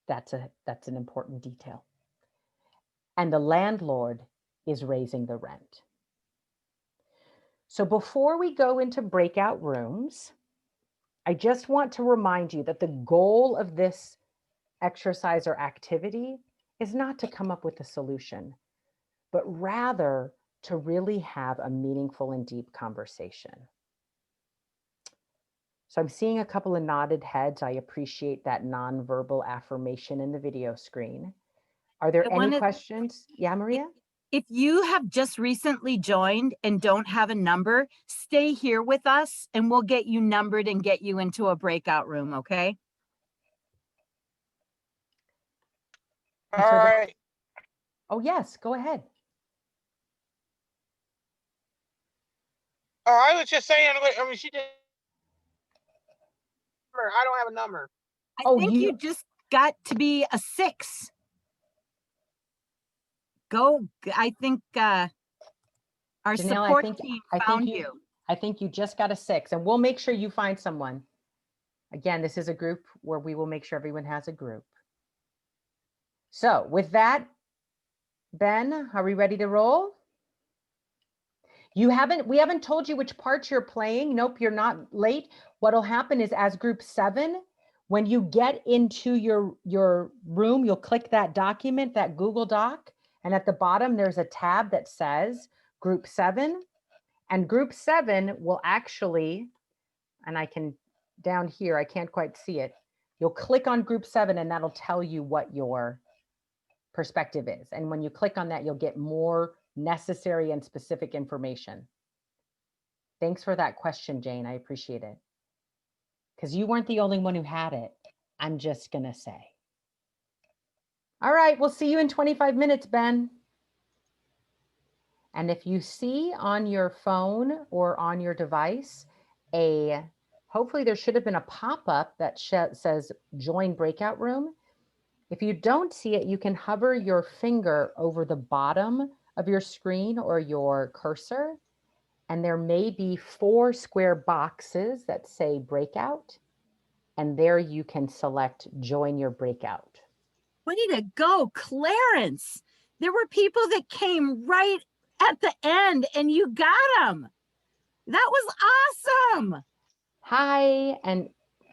That's an important detail. And the landlord is raising the rent. So before we go into breakout rooms, I just want to remind you that the goal of this exercise or activity is not to come up with a solution, but rather to really have a meaningful and deep conversation. So I'm seeing a couple of nodded heads. I appreciate that nonverbal affirmation in the video screen. Are there any questions? Yeah, Maria? If you have just recently joined and don't have a number, stay here with us and we'll get you numbered and get you into a breakout room, okay? And so the- Oh, yes, go ahead. Oh, I was just saying, I mean, she did. I don't have a number. I think you just got to be a 6. Go, I think our Janelle, support team found you. I think you just got a 6, and we'll make sure you find someone. Again, this is a group where we will make sure everyone has a group. So with that, Ben, are we ready to roll? We haven't told you which parts you're playing. Nope, you're not late. What'll happen is as group 7, when you get into your room, you'll click that document, that Google Doc, and at the bottom, there's a tab that says group 7, and group 7 will actually, and I can, down here, I can't quite see it. You'll click on group 7 and that'll tell you what your perspective is. And when you click on that, you'll get more necessary and specific information. Thanks for that question, Jane. I appreciate it. Because you weren't the only one who had it. I'm just gonna say. All right, we'll see you in 25 minutes, Ben. And if you see on your phone or on your device, hopefully there should have been a pop-up that says join breakout room. If you don't see it, you can hover your finger over the bottom of your screen or your cursor, and there may be 4 square boxes that say breakout, and there you can select join your breakout. Way to go, Clarence. There were people that came right at the end and you got them. That was awesome. Hi, and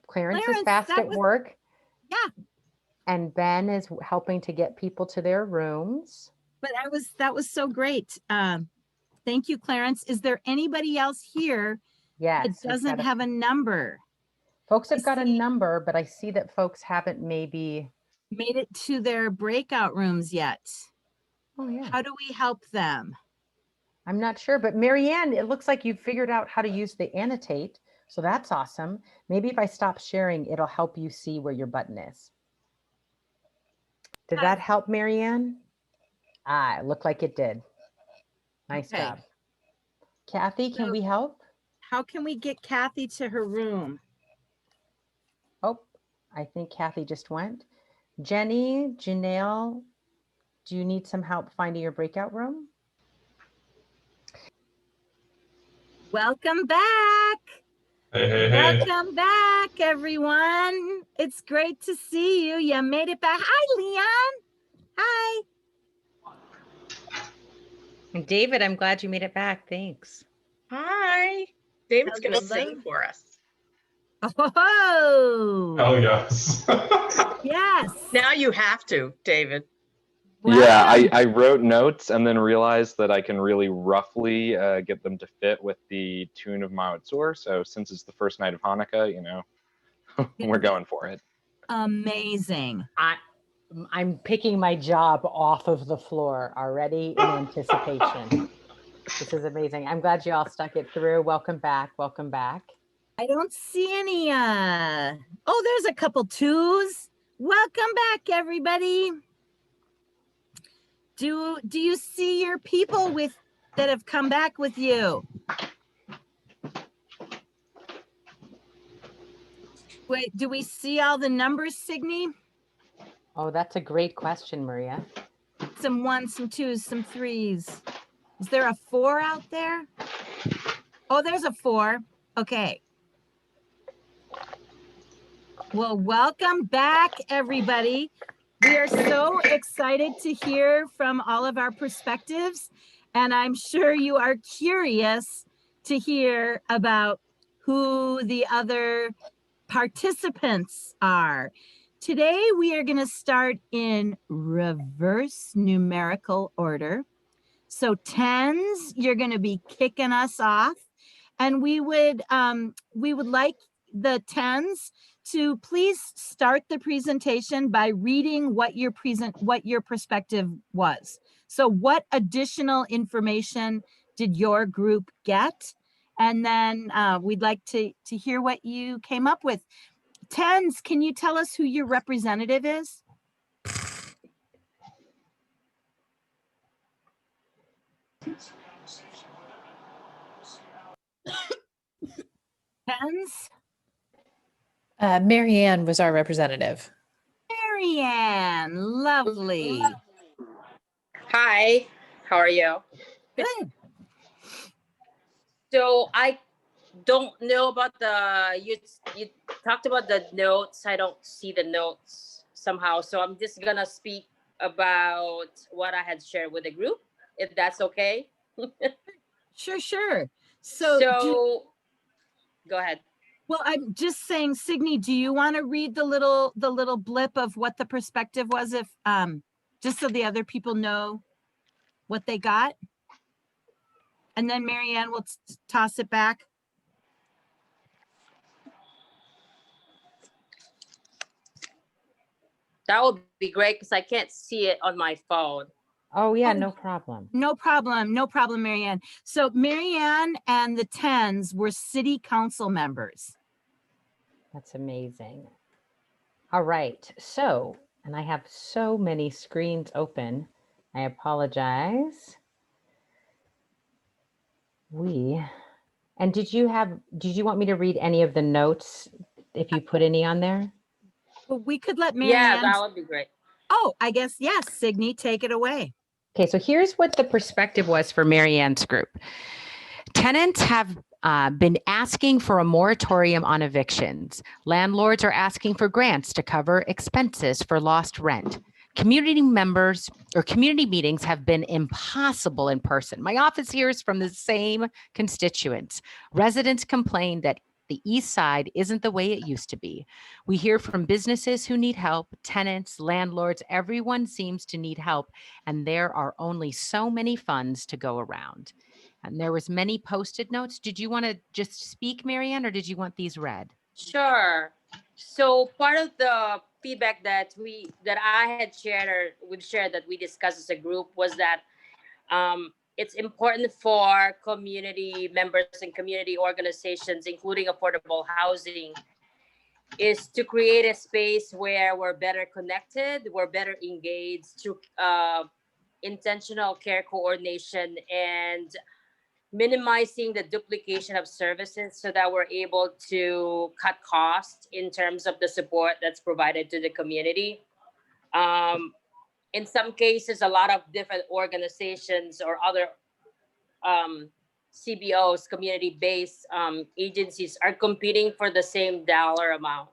Clarence is fast at work. Yeah. And Ben is helping to get people to their rooms. But that was so great. Thank you, Clarence. Is there anybody else here that doesn't have a number? Folks have got a number, but I see that folks haven't maybe made it to their breakout rooms yet. Oh, yeah. How do we help them? I'm not sure, but Marianne, it looks like you've figured out how to use the annotate. So that's awesome. Maybe if I stop sharing, it'll help you see where your button is. Did that help, Marianne? Ah, it looked like it did. Nice job. Kathy, can we help? How can we get Kathy to her room? Oh, I think Kathy just went. Jenny, Janelle, do you need some help finding your breakout room? Welcome back. Hey. Welcome back, everyone. It's great to see you. You made it back. Hi, Leon. Hi. And David, I'm glad you made it back. Thanks. Hi. David's going to sing for us. Oh. Oh, yes. Yes. Now you have to, David. Wow. Yeah, I wrote notes and then realized that I can really roughly get them to fit with the tune of Mao Tzur. So since it's the first night of Hanukkah, you know, we're going for it. Amazing. I'm picking my job off of the floor already in anticipation. This is amazing. I'm glad you all stuck it through. Welcome back. Welcome back. I don't see any. Oh, there's a couple 2s. Welcome back, everybody. Do you see your people that have come back with you? Wait, do we see all the numbers, Signe? Oh, that's a great question, Maria. Some 1s, some 2s, some 3s. Is there a 4 out there? Oh, there's a 4. Okay. Well, welcome back, everybody. We are so excited to hear from all of our perspectives, and I'm sure you are curious to hear about who the other participants are. Today, we are going to start in reverse numerical order. So 10s, you're going to be kicking us off, and we would like the 10s to please start the presentation by reading what your perspective was. So what additional information did your group get? And then we'd like to hear what you came up with. Tens, can you tell us who your representative is? Tens? Marianne was our representative. Marianne, lovely. Hi, how are you? Good. So I don't know about you talked about the notes. I don't see the notes somehow. So I'm just gonna speak about what I had shared with the group, if that's okay. Sure. So go ahead. Well, I'm just saying, Signe, do you want to read the little blip of what the perspective was, if just so the other people know what they got? And then Marianne will toss it back. That would be great because I can't see it on my phone. Oh yeah, no problem. No problem, Marianne. So Marianne and the Tens were city council members. That's amazing. All right, so, and I have so many screens open. I apologize. And did you want me to read any of the notes if you put any on there? Well, we could let Marianne. Yeah, that would be great. Oh, I guess, yes, Signe, take it away. Okay, so here's what the perspective was for Marianne's group. Tenants have been asking for a moratorium on evictions. Landlords are asking for grants to cover expenses for lost rent. Community members or community meetings have been impossible in person. My office hears from the same constituents. Residents complain that the East Side isn't the way it used to be. We hear from businesses who need help, tenants, landlords, everyone seems to need help, and there are only so many funds to go around. And there was many posted notes. Did you want to just speak, Marianne, or did you want these read? Sure. So part of the feedback that I had shared, or we've shared, that we discussed as a group, was that it's important for community members and community organizations, including affordable housing, is to create a space where we're better connected, we're better engaged through intentional care coordination and minimizing the duplication of services so that we're able to cut costs in terms of the support that's provided to the community. In some cases, a lot of different organizations or other CBOs, community-based agencies, are competing for the same dollar amount.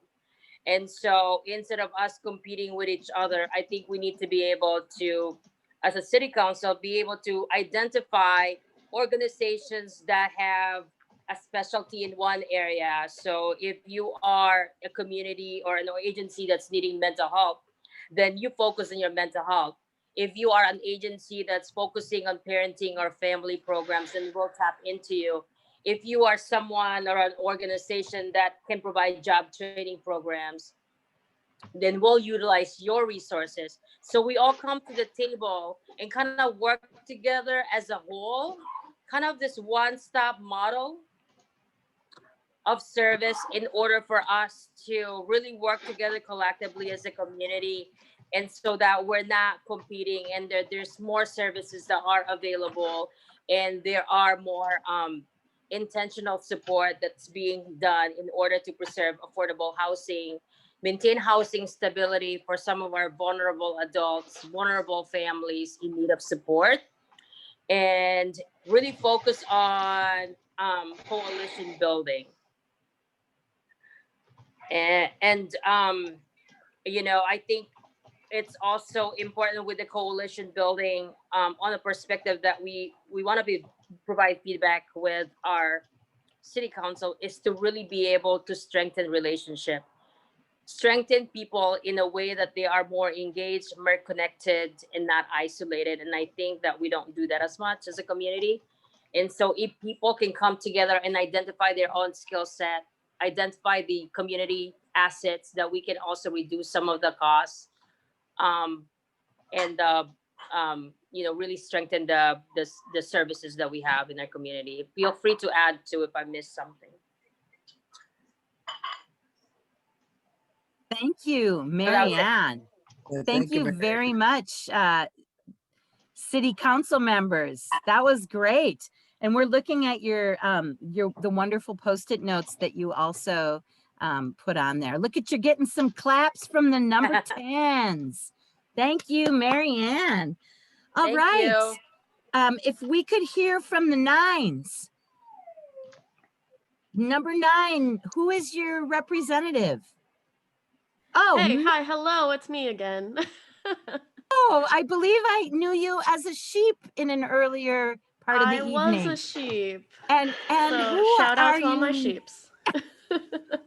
And so instead of us competing with each other, I think we need to be able to, as a city council, be able to identify organizations that have a specialty in one area. So if you are a community or an agency that's needing mental health, then you focus on your mental health. If you are an agency that's focusing on parenting or family programs, then we'll tap into you. If you are someone or an organization that can provide job training programs, then we'll utilize your resources. So we all come to the table and kind of work together as a whole, kind of this one-stop model of service in order for us to really work together collectively as a community, and so that we're not competing, and there's more services that are available, and there are more intentional support that's being done in order to preserve affordable housing, maintain housing stability for some of our vulnerable adults, vulnerable families in need of support, and really focus on coalition building. And I think it's also important with the coalition building on a perspective that we want to provide feedback with our city council, is to really be able to strengthen people in a way that they are more engaged, more connected, and not isolated. And I think that we don't do that as much as a community. And so if people can come together and identify their own skill set, identify the community assets that we can also reduce some of the costs, and really strengthen the services that we have in our community. Feel free to add to if I missed something. Thank you, So that was it. Marianne. Yeah, Thank you Mary. very much, city council members. That was great. And we're looking at the wonderful Post-it notes that you also put on there. Look at you getting some claps from the number 10s. Thank you, Marianne. All Thank right. you. If we could hear from the 9s. Number 9, who is your representative? Oh, Hey, hi, hello, it's me again. oh, I believe I knew you as a sheep in an earlier part of the I evening. was a sheep. And So who shout out are to all my you? sheeps.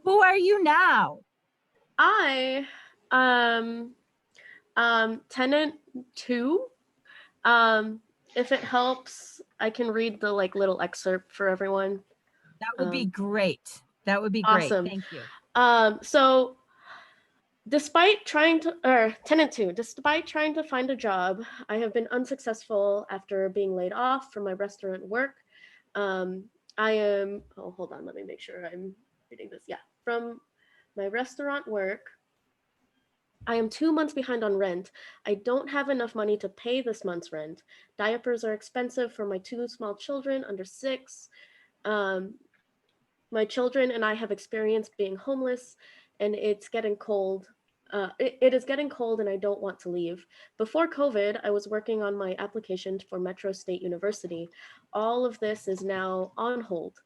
Who are you now? I tenant 2. If it helps, I can read the like little excerpt for everyone. That would be great. That would be great. Awesome. Thank you. So tenant 2, despite trying to find a job, I have been unsuccessful after being laid off from my restaurant work. Hold on, let me make sure I'm reading this. Yeah, from my restaurant work, I am 2 months behind on rent. I don't have enough money to pay this month's rent. Diapers are expensive for my 2 small children under 6. My children and I have experienced being homeless, and it's getting cold. It is getting cold and I don't want to leave. Before COVID, I was working on my application for Metro State University. All of this is now on hold.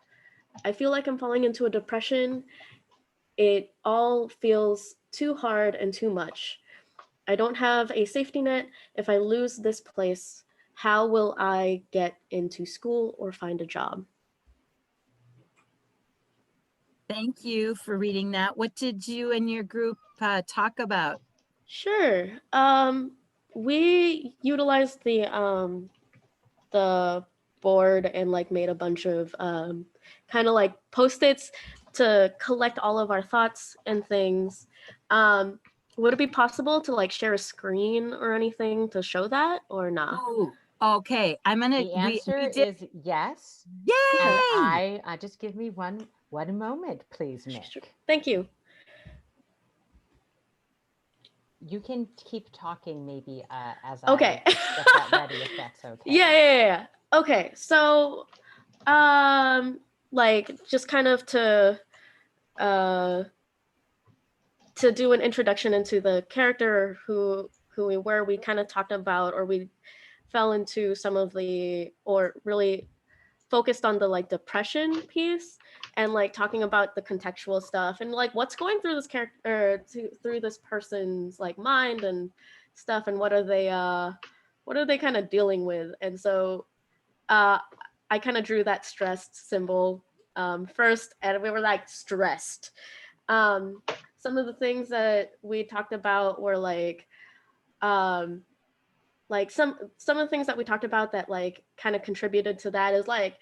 I feel like I'm falling into a depression. It all feels too hard and too much. I don't have a safety net. If I lose this place, how will I get into school or find a job? Thank you for reading that. What did you and your group talk about? Sure. We utilized the board and like made a bunch of kind of like Post-its to collect all of our thoughts and things. Would it be possible to like share a screen or anything to show that or not? Oh, okay. I'm gonna. The answer is yes. Yay! And I just give me one moment, please, Mick. Thank you. You can keep talking maybe as Okay. I get that ready, if that's okay. Yeah. Okay, so like just kind of to do an introduction into the character who we were, we kind of talked about, or we fell into some of the, or really focused on the like depression piece and like talking about the contextual stuff and like what's going through this character through this person's like mind and stuff, and what are they kind of dealing with. And so I kind of drew that stressed symbol first, and we were like stressed. Some of the things that we talked about were like some of the things that we talked about that like kind of contributed to that is like,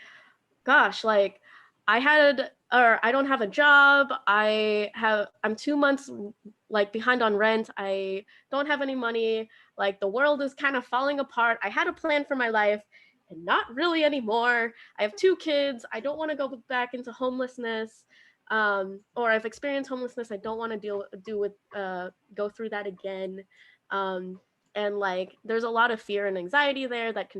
gosh, like I don't have a job. I'm 2 months like behind on rent. I don't have any money. Like the world is kind of falling apart. I had a plan for my life and not really anymore. I have 2 kids. I don't want to go back into homelessness. Or I've experienced homelessness. I don't want to go through that again. And like there's a lot of fear and anxiety there that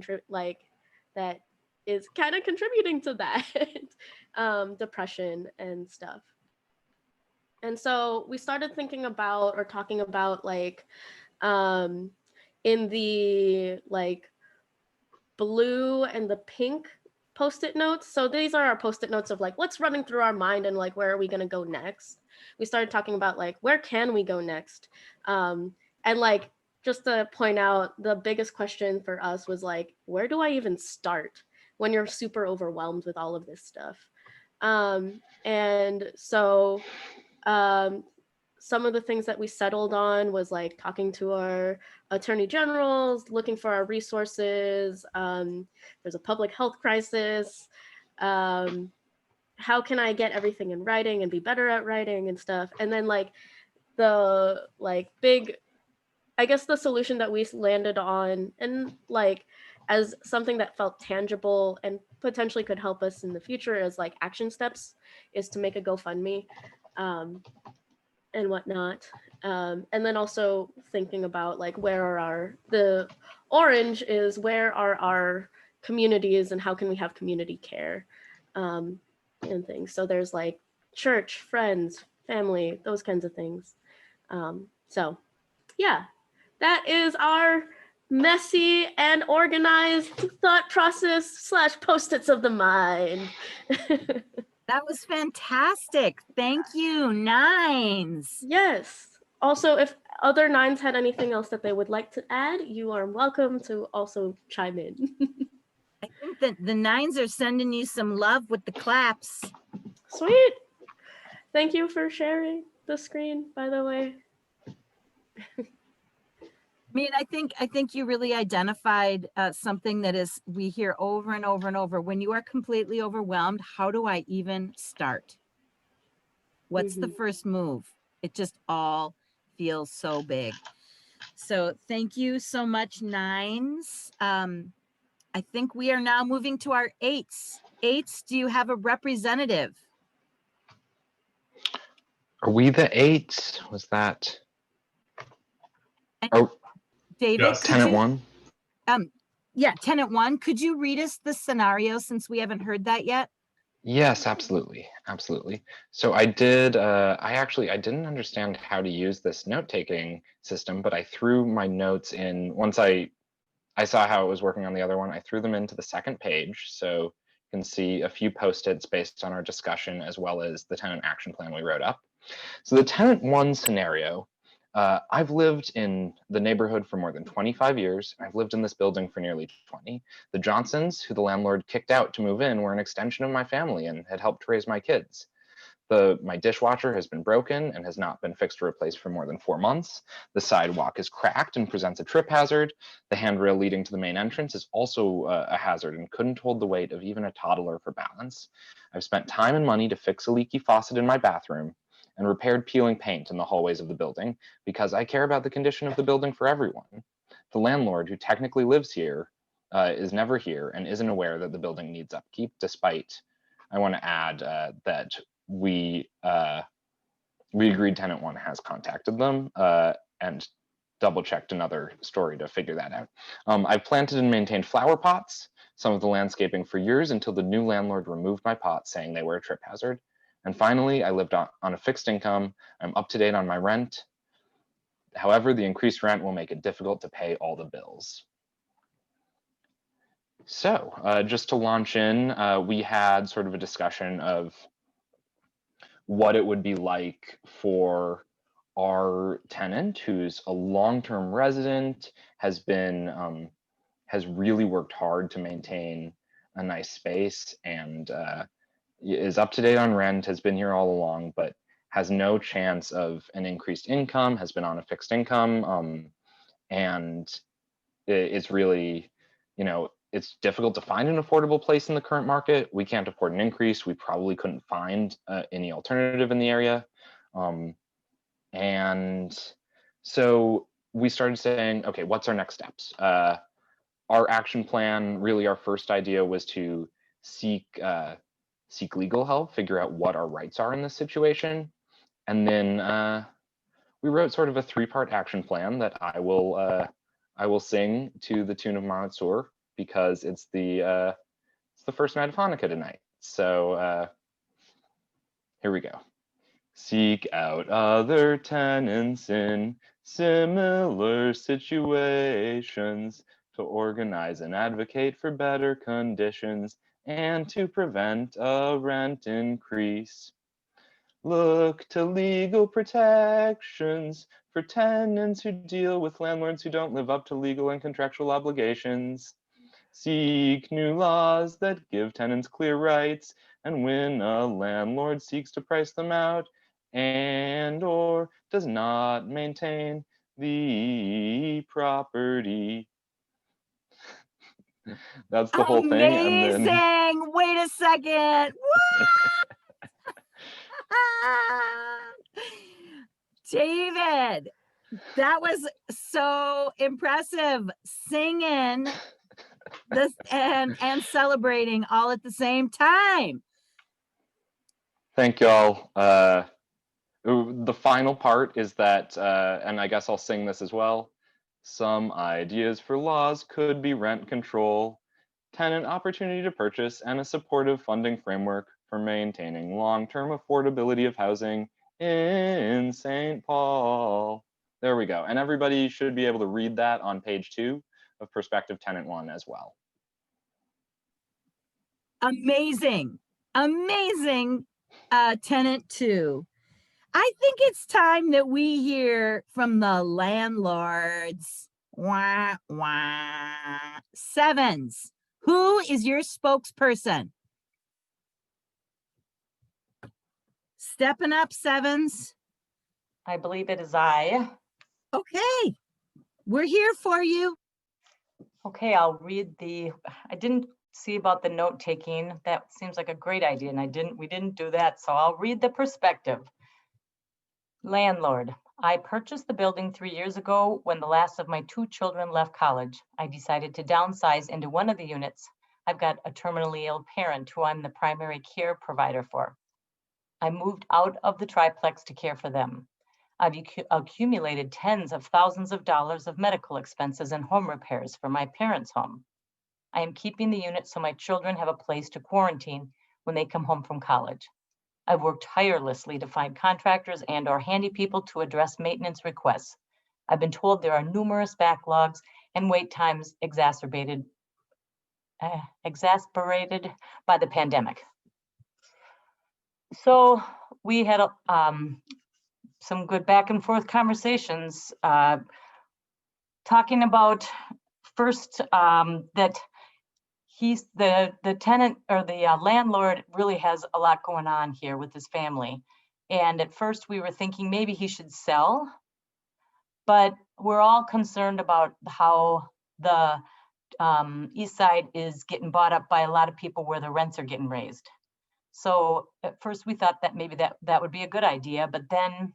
that is kind of contributing to that depression and stuff. And so we started thinking about or talking about like in the like blue and the pink Post-it notes. So these are our Post-it notes of like what's running through our mind and like where are we going to go next. We started talking about like where can we go next, and like just to point out, the biggest question for us was like, where do I even start when you're super overwhelmed with all of this stuff? And so some of the things that we settled on was like talking to our attorney generals, looking for our resources. There's a public health crisis. how can I get everything in writing and be better at writing and stuff. And then like the like big, I guess the solution that we landed on, and like as something that felt tangible and potentially could help us in the future as like action steps, is to make a GoFundMe and whatnot. And then also thinking about like where are the orange is where are our communities and how can we have community care and things. So there's like church, friends, family, those kinds of things. So yeah, that is our messy and organized thought process / post-its of the mind. That was fantastic. Thank you, Nines. Yes. Also, if other nines had anything else that they would like to add, you are welcome to also chime in. I think that the Nines are sending you some love with the claps. Sweet. Thank you for sharing the screen, by the way. I mean, I think you really identified something that is we hear over and over and over. When you are completely overwhelmed, how do I even start? What's the first move? It just all feels so big. So thank you so much, Nines. I think we are now moving to our eights. Eights, do you have a representative? Are we the eight? Was that? Oh, David, Yes. Tenant one. Yeah, tenant one. Could you read us the scenario since we haven't heard that yet? Yes, absolutely, absolutely. So I did. I didn't understand how to use this note-taking system, but I threw my notes in once I saw how it was working on the other one. I threw them into the second page, so you can see a few post-its based on our discussion as well as the tenant action plan we wrote up. So the tenant one scenario. I've lived in the neighborhood for more than 25 years. I've lived in this building for nearly 20. The Johnsons, who the landlord kicked out to move in, were an extension of my family and had helped raise my kids. My dishwasher has been broken and has not been fixed or replaced for more than 4 months. The sidewalk is cracked and presents a trip hazard. The handrail leading to the main entrance is also a hazard and couldn't hold the weight of even a toddler for balance. I've spent time and money to fix a leaky faucet in my bathroom and repaired peeling paint in the hallways of the building because I care about the condition of the building for everyone. The landlord, who technically lives here, is never here and isn't aware that the building needs upkeep, despite, I want to add that we agreed tenant one has contacted them and double checked another story to figure that out. I've planted and maintained flower pots, some of the landscaping for years until the new landlord removed my pots saying they were a trip hazard. And finally, I lived on a fixed income. I'm up to date on my rent. However, the increased rent will make it difficult to pay all the bills. So just to launch in, we had sort of a discussion of what it would be like for our tenant, who's a long-term resident, has really worked hard to maintain a nice space and is up to date on rent, has been here all along, but has no chance of an increased income, has been on a fixed income, and it's really, it's difficult to find an affordable place in the current market. We can't afford an increase. We probably couldn't find any alternative in the area. And so we started saying, okay, what's our next steps? Our action plan, really our first idea was to seek legal help, figure out what our rights are in this situation. And then we wrote sort of a 3-part action plan that I will sing to the tune of Mansour because it's the first night of Hanukkah tonight. So here we go. Seek out other tenants in similar situations to organize and advocate for better conditions and to prevent a rent increase. Look to legal protections for tenants who deal with landlords who don't live up to legal and contractual obligations. Seek new laws that give tenants clear rights, and when a landlord seeks to price them out and or does not maintain the property. That's the whole thing. And then Amazing. Wait a second. David, that was so impressive. Singing this and celebrating all at the same time. thank y'all. The final part is that, and I guess I'll sing this as well. Some ideas for laws could be rent control, tenant opportunity to purchase, and a supportive funding framework for maintaining long-term affordability of housing in St. Paul. There we go. And everybody should be able to read that on page 2 of Prospective Tenant 1 as well. Amazing. Amazing, tenant 2. I think it's time that we hear from the landlords. Wah, wah. Sevens, who is your spokesperson? Stepping up, Sevens. I believe it is I. Okay, we're here for you. Okay, I'll read I didn't see about the note taking. That seems like a great idea, and we didn't do that. So I'll read the perspective. Landlord, I purchased the building 3 years ago when the last of my 2 children left college. I decided to downsize into one of the units. I've got a terminally ill parent who I'm the primary care provider for. I moved out of the triplex to care for them. I've accumulated tens of thousands of dollars of medical expenses and home repairs for my parents' home. I am keeping the unit so my children have a place to quarantine when they come home from college. I've worked tirelessly to find contractors and/or handy people to address maintenance requests. I've been told there are numerous backlogs and wait times exasperated by the pandemic. So we had some good back and forth conversations talking about first that he's the tenant or the landlord really has a lot going on here with his family. And at first we were thinking maybe he should sell, but we're all concerned about how the east side is getting bought up by a lot of people where the rents are getting raised. So at first we thought that maybe that would be a good idea, but then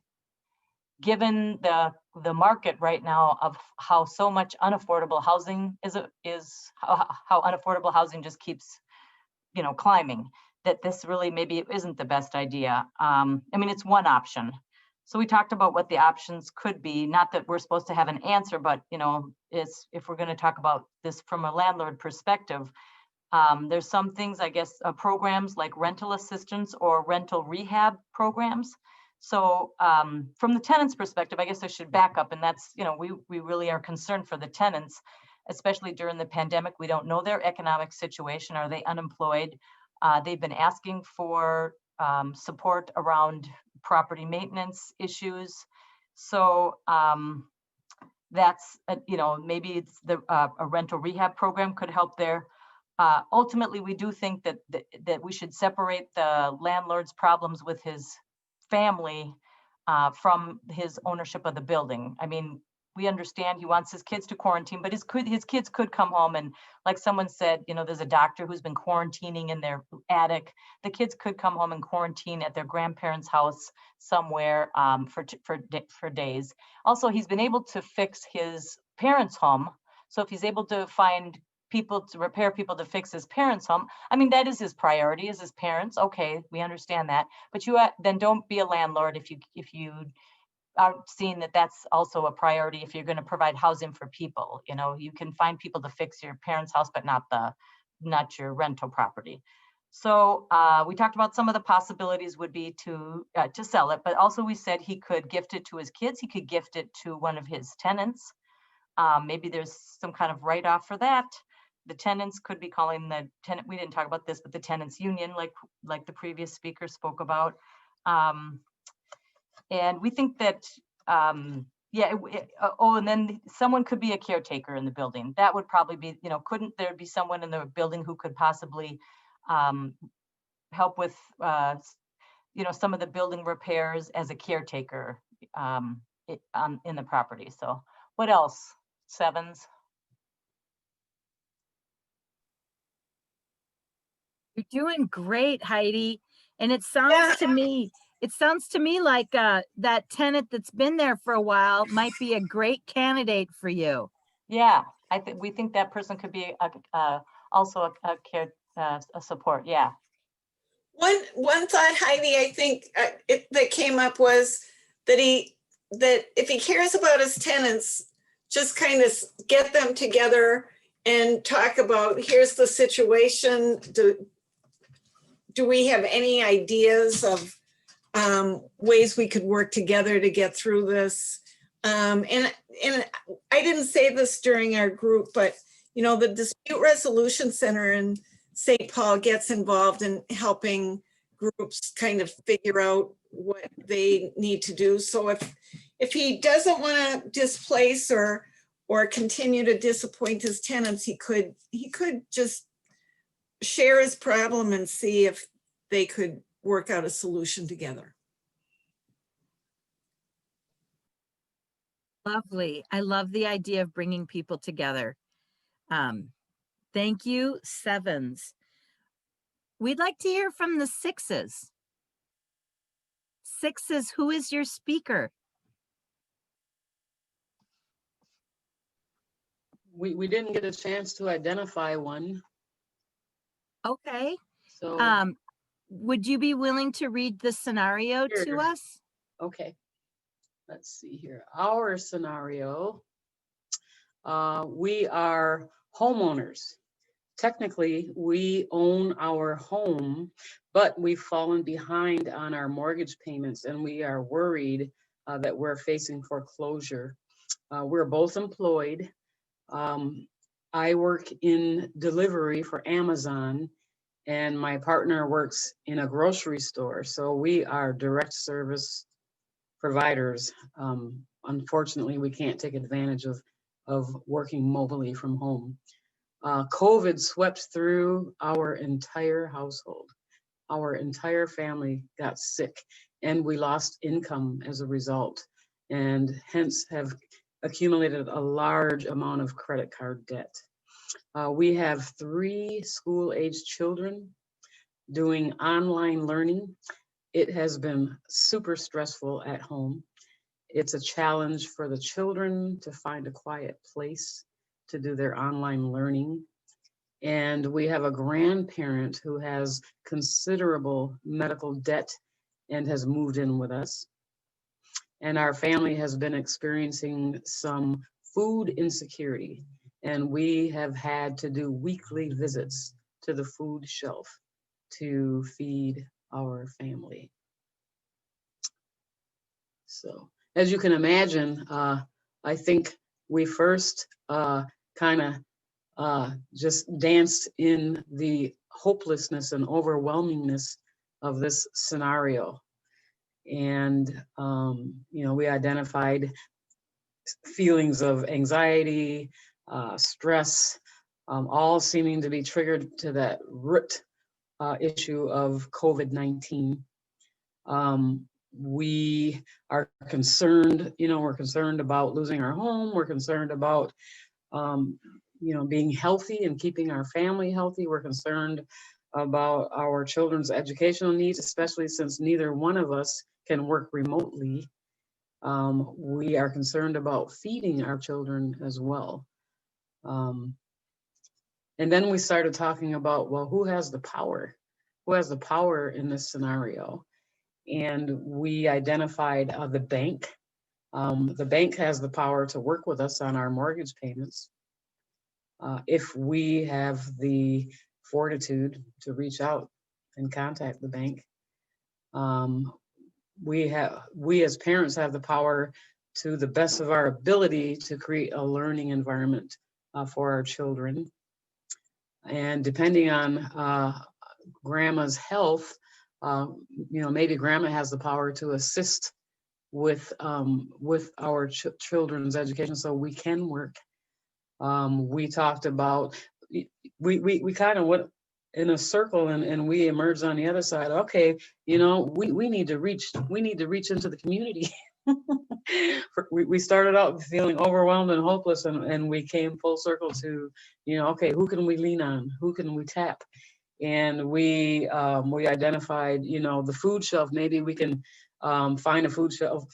given the market right now of how so much unaffordable housing is how unaffordable housing just keeps, climbing, that this really maybe isn't the best idea. I mean, it's one option. So we talked about what the options could be, not that we're supposed to have an answer, but if we're going to talk about this from a landlord perspective, there's some things, I guess, programs like rental assistance or rental rehab programs. So from the tenant's perspective, I guess I should back up, and that's, we really are concerned for the tenants, especially during the pandemic. We don't know their economic situation. Are they unemployed? They've been asking for support around property maintenance issues. So that's, maybe it's a rental rehab program could help there. Ultimately, we do think that we should separate the landlord's problems with his family from his ownership of the building. I mean, we understand he wants his kids to quarantine, but his kids could come home and, like someone said, there's a doctor who's been quarantining in their attic. The kids could come home and quarantine at their grandparents' house somewhere for days. Also, he's been able to fix his parents' home. So if he's able to find people to fix his parents' home, I mean, that is his priority, is his parents. Okay, we understand that, but then don't be a landlord if you are seeing that that's also a priority. If you're going to provide housing for people, you can find people to fix your parents' house, but not your rental property. So we talked about some of the possibilities would be to sell it, but also we said he could gift it to his kids. He could gift it to one of his tenants. Maybe there's some kind of write-off for that. The tenants could be calling the tenant, we didn't talk about this, but the tenants union, like the previous speaker spoke about. And we think that, and then someone could be a caretaker in the building. That would probably be, couldn't there be someone in the building who could possibly help with, some of the building repairs as a caretaker in the property. So what else? Sevens? You're doing great, Heidi. And it sounds to me, like that tenant that's been there for a while might be a great candidate for you. Yeah, we think that person could be also a care a support. Yeah. One thought, Heidi, I think that came up was that if he cares about his tenants, just kind of get them together and talk about, here's the situation. Do we have any ideas of ways we could work together to get through this? And I didn't say this during our group, but you know, the Dispute Resolution Center in St. Paul gets involved in helping groups kind of figure out what they need to do. So if he doesn't want to displace or continue to disappoint his tenants, he could just share his problem and see if they could work out a solution together. Lovely. I love the idea of bringing people together. Thank you, sevens. We'd like to hear from the sixes. Sixes, who is your speaker? We didn't get a chance to identify one. Okay. So would you be willing to read the scenario to us? okay. Let's see here. Our scenario, we are homeowners. Technically, we own our home, but we've fallen behind on our mortgage payments and we are worried that we're facing foreclosure. We're both employed. I work in delivery for Amazon and my partner works in a grocery store. So we are direct service providers. Unfortunately, we can't take advantage of working mobily from home. COVID swept through our entire household. Our entire family got sick and we lost income as a result, and hence have accumulated a large amount of credit card debt. We have 3 school-aged children doing online learning. It has been super stressful at home. It's a challenge for the children to find a quiet place to do their online learning. And we have a grandparent who has considerable medical debt and has moved in with us. And our family has been experiencing some food insecurity, and we have had to do weekly visits to the food shelf to feed our family. So as you can imagine, I think we first kind of just danced in the hopelessness and overwhelmingness of this scenario. And, you know, we identified feelings of anxiety, stress, all seeming to be triggered to that root issue of COVID-19. We are concerned, you know, we're concerned about losing our home. We're concerned about, you know, being healthy and keeping our family healthy. We're concerned about our children's educational needs, especially since neither one of us can work remotely. We are concerned about feeding our children as well. And then we started talking about, well, who has the power? Who has the power in this scenario? And we identified the bank. The bank has the power to work with us on our mortgage payments. If we have the fortitude to reach out and contact the bank. We as parents have the power, to the best of our ability, to create a learning environment for our children. And depending on grandma's health, you know, maybe grandma has the power to assist with our children's education, so we can work. We talked about, we kind of went in a circle and we emerged on the other side. Okay, you know, we need to reach into the community. We started out feeling overwhelmed and hopeless, and we came full circle to, you know, okay, who can we lean on? Who can we tap? And we identified, you know, the food shelf. Maybe we can find a food shelf,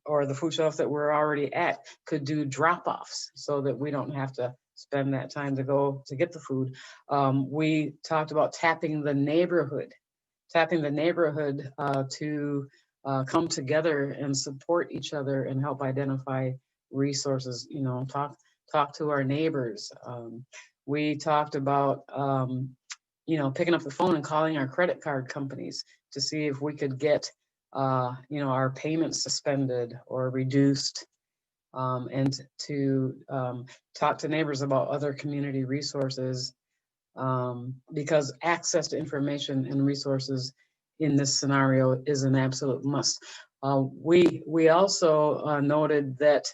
or the food shelf that we're already at could do drop-offs so that we don't have to spend that time to go to get the food. We talked about tapping the neighborhood to come together and support each other and help identify resources, you know, talk to our neighbors. We talked about, you know, picking up the phone and calling our credit card companies to see if we could get, you know, our payments suspended or reduced, and to talk to neighbors about other community resources, because access to information and resources in this scenario is an absolute must. We also noted that,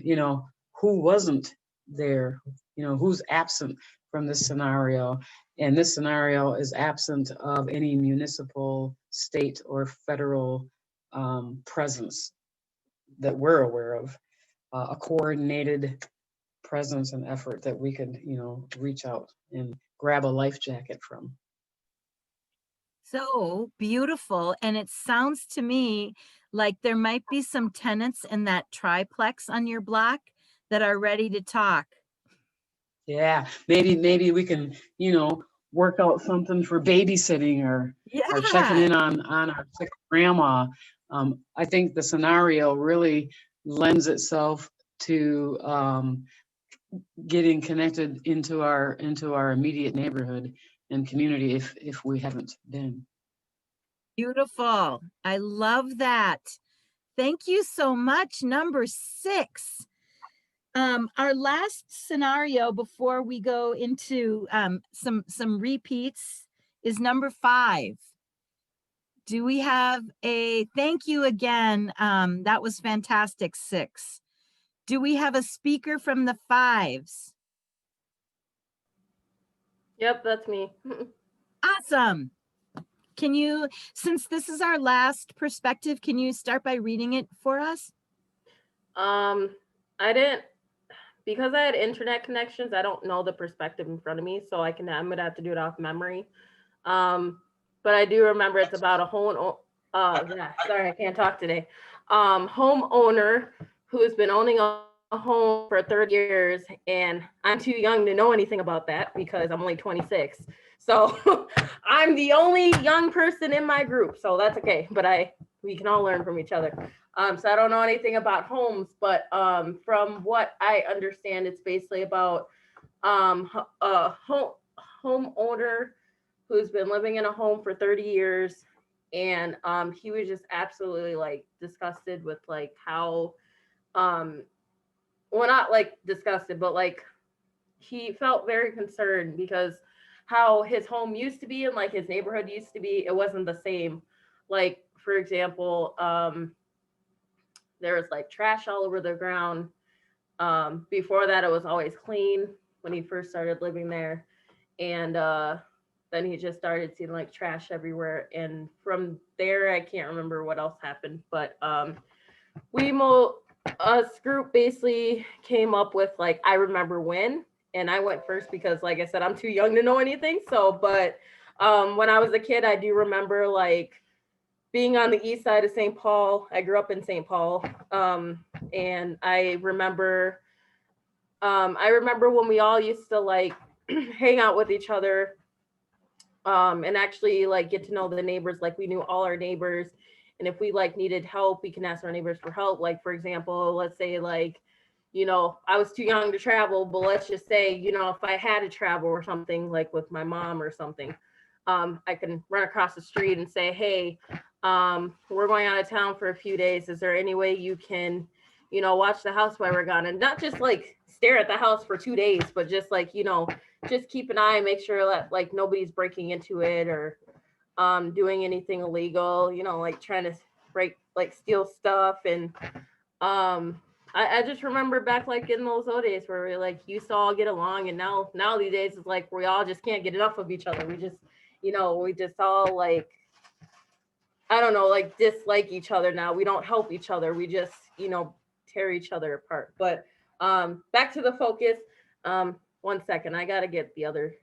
you know, who wasn't there, you know, who's absent from this scenario. And this scenario is absent of any municipal, state, or federal presence that we're aware of, a coordinated presence and effort that we could, you know, reach out and grab a life jacket from. So beautiful. And it sounds to me like there might be some tenants in that triplex on your block that are ready to talk. Yeah, maybe we can, you know, work out something for babysitting or checking in on our sick grandma. I think the scenario really lends itself to getting connected into our immediate neighborhood and community if we haven't been. Beautiful. I love that. Thank you so much. Number 6. Our last scenario before we go into some repeats is number 5. Do we have a thank you again? That was fantastic. 6. Do we have a speaker from the 5s? Yep, that's me. Awesome. Can you, since this is our last perspective, can you start by reading it for us? I didn't, because I had internet connections, I don't know the perspective in front of me, so I'm gonna have to do it off memory. But I do remember it's about a sorry, I can't talk today. Homeowner who's been owning a home for 30 years, and I'm too young to know anything about that because I'm only 26. So I'm the only young person in my group, so that's okay. But we can all learn from each other. So I don't know anything about homes, but from what I understand, it's basically about a homeowner who's been living in a home for 30 years, and he was just absolutely like disgusted with like how well, not like disgusted, but like he felt very concerned because how his home used to be and like his neighborhood used to be, it wasn't the same. Like, for example, there was like trash all over the ground. Before that, it was always clean when he first started living there. And then he just started seeing like trash everywhere. And from there, I can't remember what else happened, but us group basically came up with like, I remember when, and I went first because like I said, I'm too young to know anything. So, but when I was a kid, I do remember like being on the east side of St. Paul. I grew up in St. Paul. And I remember when we all used to like hang out with each other, and actually like get to know the neighbors. Like we knew all our neighbors. And if we like needed help, we can ask our neighbors for help. Like, for example, let's say like, you know, I was too young to travel, but let's just say, you know, if I had to travel or something like with my mom or something, I can run across the street and say, hey, we're going out of town for a few days. Is there any way you can, you know, watch the house while we're gone? And not just like stare at the house for 2 days, but just like, you know, just keep an eye and make sure that like nobody's breaking into it or doing anything illegal, you know, like trying to steal stuff. And I just remember back like in those old days where we like used to all get along, and now these days it's like we all just can't get enough of each other. We just, you know, we just all like, I don't know, like dislike each other now. We don't help each other. We just, you know, tear each other apart. But back to the focus. 1 second, I gotta get the other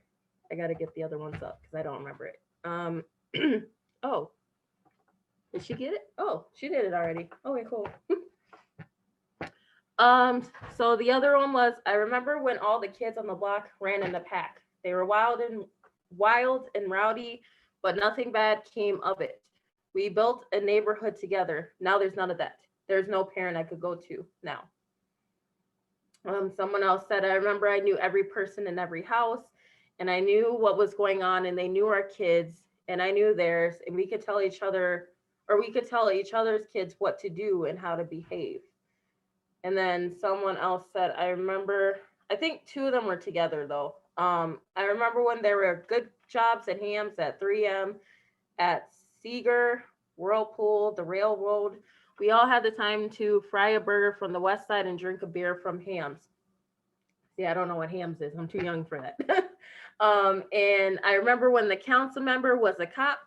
I got to get the other ones up because I don't remember it. Oh, did she get it? Oh, she did it already. Okay, cool. So the other one was, I remember when all the kids on the block ran in the pack. They were wild and rowdy, but nothing bad came of it. We built a neighborhood together. Now there's none of that. There's no parent I could go to now. Someone else said, I remember I knew every person in every house, and I knew what was going on, and they knew our kids, and I knew theirs, and we could tell each other, or we could tell each other's kids what to do and how to behave. And then someone else said, I remember, I think two of them were together though. I remember when there were good jobs at Hams, at 3M, at Seeger, Whirlpool, the Railroad. We all had the time to fry a burger from the West Side and drink a beer from Hams. See, I don't know what Hams is. I'm too young for that. And I remember when the council member was a cop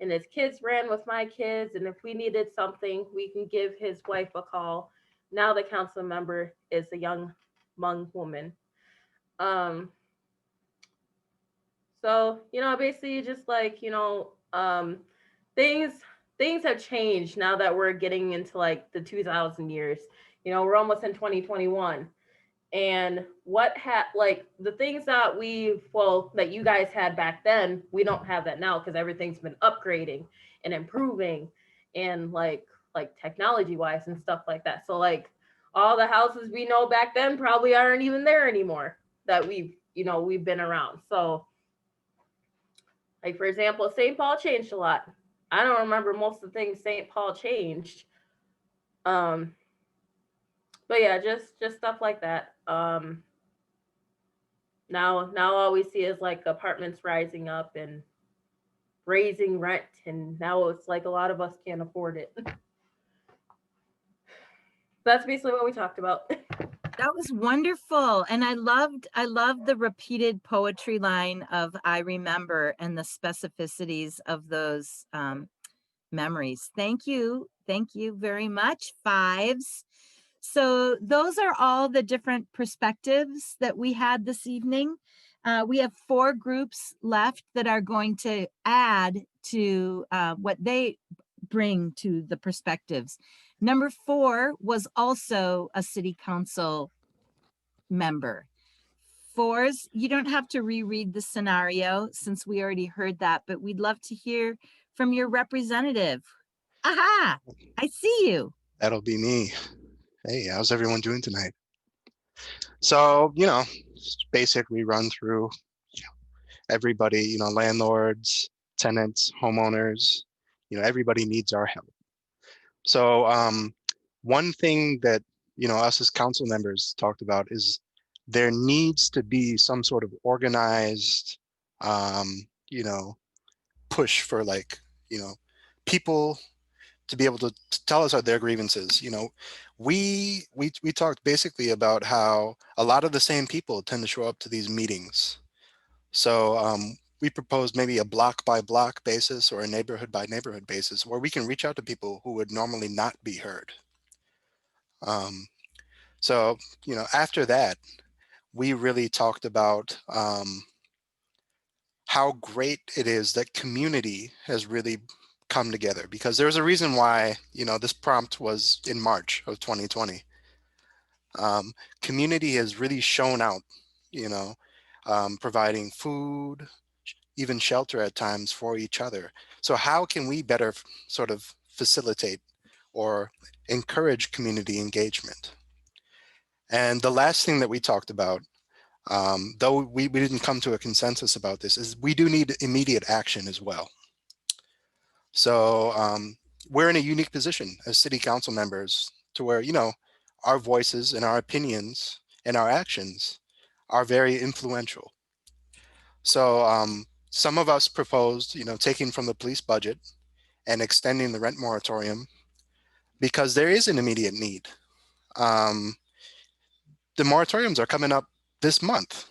and his kids ran with my kids. And if we needed something, we can give his wife a call. Now the council member is a young woman. So, basically just like, things have changed now that we're getting into like the 2000 years. We're almost in 2021. And the things that that you guys had back then, we don't have that now because everything's been upgrading and improving and like technology wise and stuff like that. So like all the houses we know back then probably aren't even there anymore that we've been around. So like, for example, St. Paul changed a lot. I don't remember most of the things St. Paul changed. But yeah, just stuff like that. Now all we see is like apartments rising up and raising rent, and now it's like a lot of us can't afford it. That's basically what we talked about. That was wonderful. And I loved the repeated poetry line of I remember and the specificities of those memories. Thank you. Thank you very much. Fives. So those are all the different perspectives that we had this evening. We have 4 groups left that are going to add to what they bring to the perspectives. Number 4 was also a city council member. 4s, you don't have to reread the scenario since we already heard that, but we'd love to hear from your representative. Aha, I see you. That'll be me. Hey, how's everyone doing tonight? So, basically run through everybody, landlords, tenants, homeowners, everybody needs our help. So one thing that, us as council members talked about is there needs to be some sort of organized, push for people to be able to tell us their grievances. We talked basically about how a lot of the same people tend to show up to these meetings. So we proposed maybe a block by block basis or a neighborhood by neighborhood basis where we can reach out to people who would normally not be heard. So, after that, we really talked about how great it is that community has really come together, because there's a reason why, this prompt was in March of 2020. Community has really shown out, providing food, even shelter at times for each other. So how can we better sort of facilitate or encourage community engagement? And the last thing that we talked about, though we didn't come to a consensus about this, is we do need immediate action as well. So we're in a unique position as city council members to where, our voices and our opinions and our actions are very influential. So some of us proposed, taking from the police budget and extending the rent moratorium because there is an immediate need. The moratoriums are coming up this month.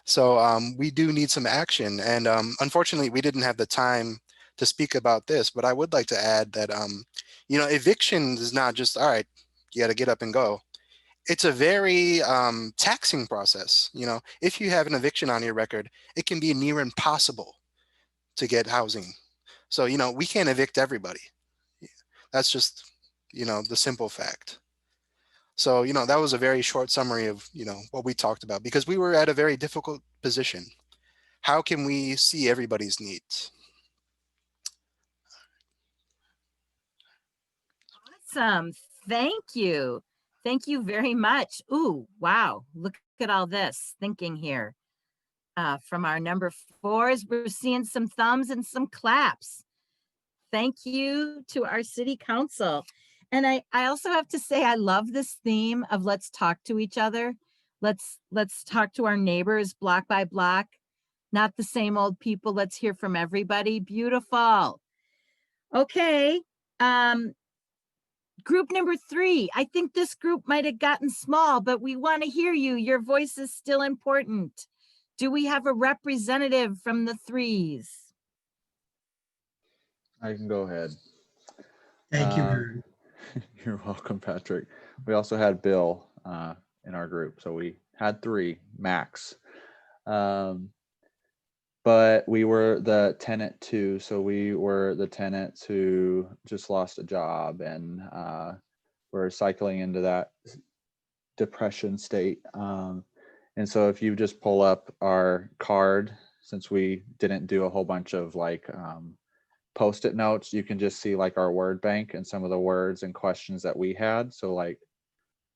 So we do need some action. And unfortunately, we didn't have the time to speak about this, but I would like to add that, eviction is not just, all right, you got to get up and go. it's a very taxing process. You know, if you have an eviction on your record, it can be near impossible to get housing. So, you know, we can't evict everybody. That's just, you know, the simple fact. So, you know, that was a very short summary of, you know, what we talked about, because we were at a very difficult position. How can we see everybody's needs? Awesome. Thank you. Thank you very much. Ooh, wow. Look at all this thinking here. From our number fours, we're seeing some thumbs and some claps. Thank you to our city council. And I also have to say, I love this theme of let's talk to each other. Let's talk to our neighbors block by block, not the same old people. Let's hear from everybody. Beautiful. Okay. Group number 3. I think this group might have gotten small, but we want to hear you. Your voice is still important. Do we have a representative from the 3s? I can go ahead. Thank you. You're welcome, Patrick. We also had Bill in our group, so we had 3 max. But we were the tenant too, so we were the tenants who just lost a job and we're cycling into that depression state. And so if you just pull up our card, since we didn't do a whole bunch of like post-it notes, you can just see like our word bank and some of the words and questions that we had. So like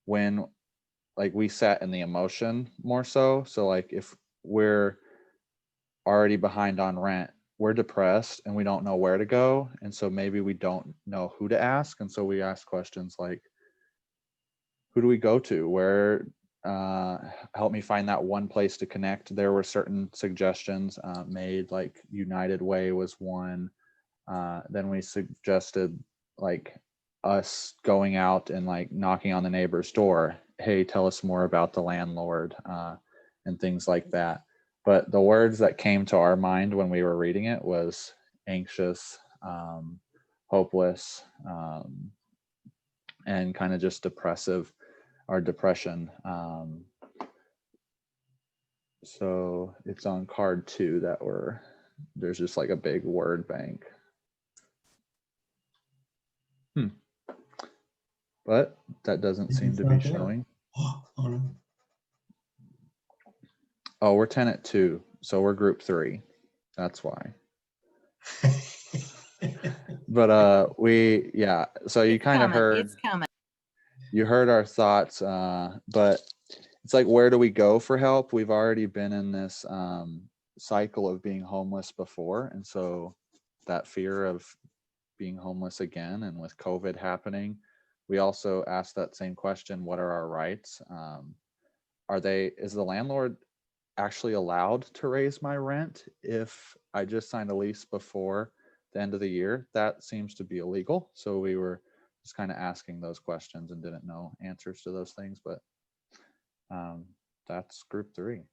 when like we sat in the emotion more so. So like if we're already behind on rent, we're depressed and we don't know where to go. And so maybe we don't know who to ask. And so we ask questions like, who do we go to? Where, help me find that one place to connect. There were certain suggestions made, like United Way was one. Then we suggested like us going out and like knocking on the neighbor's door. Hey, tell us more about the landlord and things like that. But the words that came to our mind when we were reading it was anxious, hopeless, and kind of just depressive or depression. So it's on card 2 that there's just like a big word bank. But that doesn't seem to be showing. Oh, we're tenant 2, so we're group 3. That's why. But so you kind of heard, it's coming. You heard our thoughts, but it's like, where do we go for help? We've already been in this cycle of being homeless before, and so that fear of being homeless again, and with COVID happening, we also asked that same question: what are our rights? Is the landlord actually allowed to raise my rent if I just signed a lease before the end of the year? That seems to be illegal. So we were just kind of asking those questions and didn't know answers to those things, but that's group 3.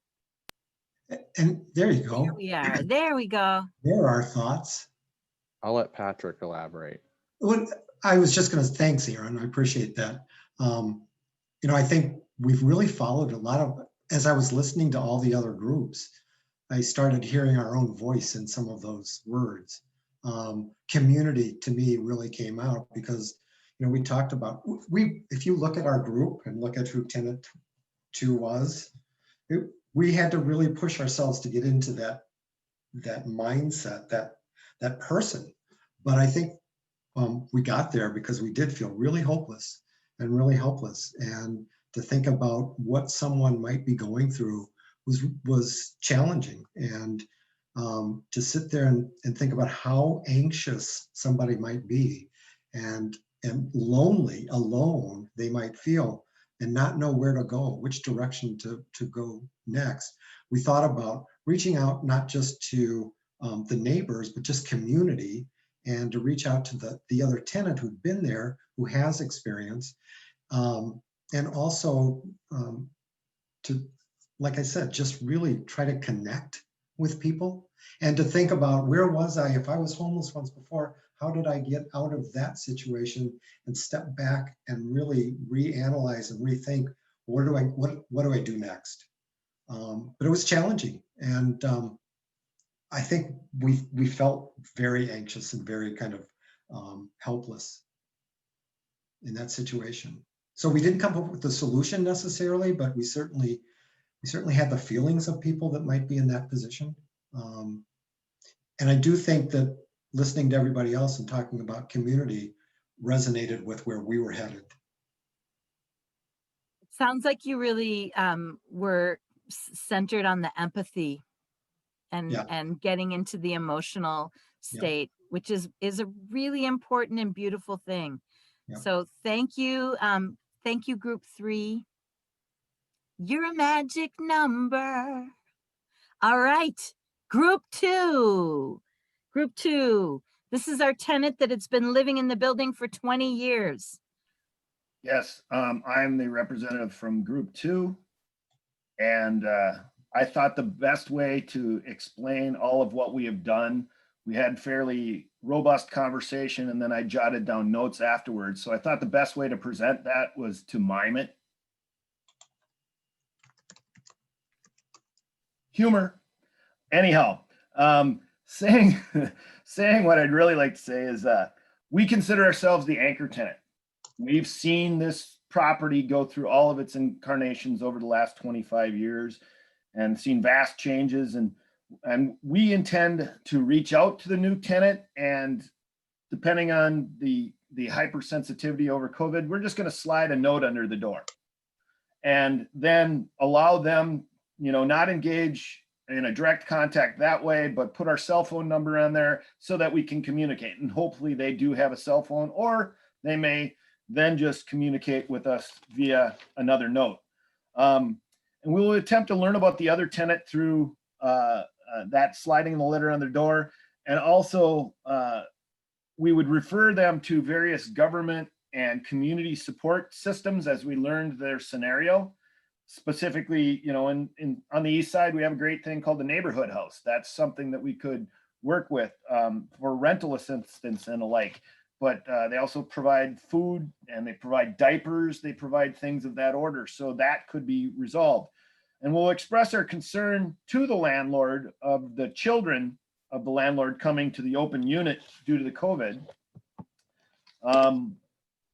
And there you go. Here we are. There we go. There are our thoughts. I'll let Patrick elaborate. Well, I was just going to, thanks, Aaron. I appreciate that. You know, I think we've really followed a lot of, as I was listening to all the other groups, I started hearing our own voice in some of those words. Community to me really came out because, you know, we talked about, if you look at our group and look at who tenant 2 was, we had to really push ourselves to get into that mindset, that person. But I think we got there because we did feel really hopeless and really helpless, and to think about what someone might be going through was challenging. And to sit there and think about how anxious somebody might be and lonely, alone they might feel, and not know where to go, which direction to go next. We thought about reaching out not just to the neighbors, but just community, and to reach out to the other tenant who'd been there, who has experience, and also to, like I said, just really try to connect with people and to think about, where was I? If I was homeless once before, how did I get out of that situation, and step back and really reanalyze and rethink what do I do next? But it was challenging, and I think we felt very anxious and very kind of helpless in that situation. So we didn't come up with the solution necessarily, but we certainly had the feelings of people that might be in that position. And I do think that listening to everybody else and talking about community resonated with where we were headed. Sounds like you really were centered on the empathy Yeah. and getting into the emotional state, which is a really important and beautiful thing. Yeah. So thank you, group 3. You're a magic number. All right, group 2. Group 2. This is our tenant that it's been living in the building for 20 years. Yes, I'm the representative from Group 2, and I thought the best way to explain all of what we have done, we had fairly robust conversation, and then I jotted down notes afterwards. So I thought the best way to present that was to mime it. Humor. Anyhow, saying what I'd really like to say is we consider ourselves the anchor tenant. We've seen this property go through all of its incarnations over the last 25 years and seen vast changes. And we intend to reach out to the new tenant, and depending on the hypersensitivity over COVID, we're just going to slide a note under the door and then allow them, not engage in a direct contact that way, but put our cell phone number on there so that we can communicate. And hopefully they do have a cell phone, or they may then just communicate with us via another note. And we will attempt to learn about the other tenant through that sliding the letter on their door. And also we would refer them to various government and community support systems as we learned their scenario. Specifically, on the east side, we have a great thing called the neighborhood house. That's something that we could work with for rental assistance and the like. But they also provide food, and they provide diapers. They provide things of that order. So that could be resolved. And we'll express our concern to the landlord of the children of the landlord coming to the open unit due to the COVID.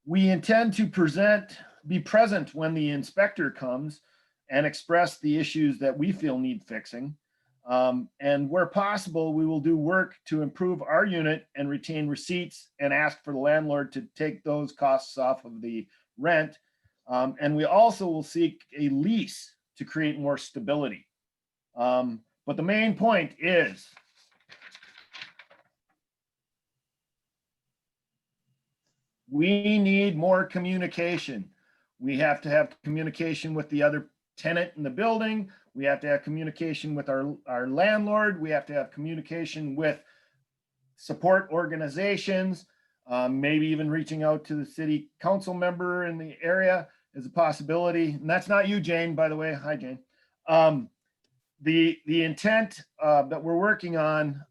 We intend to be present when the inspector comes and express the issues that we feel need fixing. And where possible, we will do work to improve our unit and retain receipts and ask for the landlord to take those costs off of the rent. And we also will seek a lease to create more stability. But the main point is we need more communication. We have to have communication with the other tenant in the building. We have to have communication with our landlord. We have to have communication with support organizations, maybe even reaching out to the city council member in the area is a possibility. And that's not you, Jane, by the way. Hi, Jane. The intent that we're working on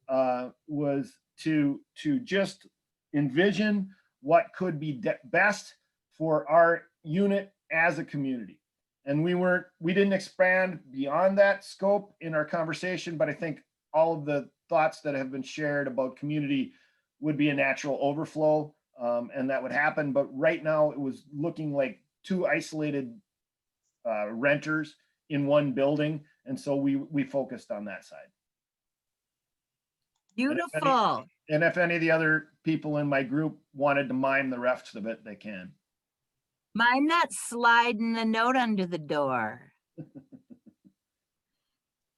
was to just envision what could be best for our unit as a community. And we didn't expand beyond that scope in our conversation, but I think all of the thoughts that have been shared about community would be a natural overflow, and that would happen. But right now it was looking like 2 isolated renters in one building. And so we focused on that side. Beautiful. And if any of the other people in my group wanted to mime the rest of it, they can. Mime that sliding the note under the door.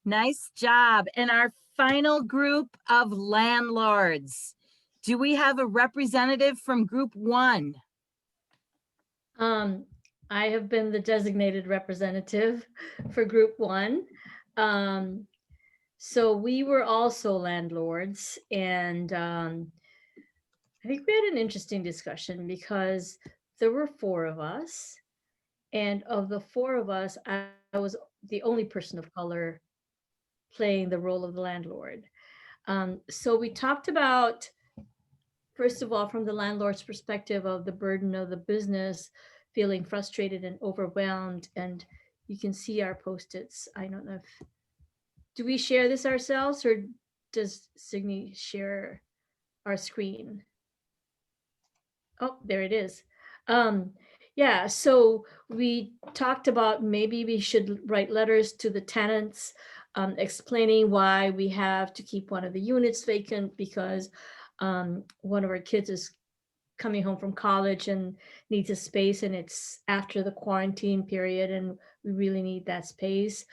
Nice job. And our final group of landlords. Do we have a representative from group 1? I have been the designated representative for group 1. So we were also landlords, and I think we had an interesting discussion because there were 4 of us, and of the 4 of us, I was the only person of color playing the role of the landlord. So we talked about, first of all, from the landlord's perspective of the burden of the business feeling frustrated and overwhelmed. And you can see our Post-its. I don't know if, do we share this ourselves, or does Signy share our screen? Oh, there it is. Yeah, so we talked about maybe we should write letters to the tenants, explaining why we have to keep one of the units vacant because one of our kids is coming home from college and needs a space, and it's after the quarantine period and we really need that space.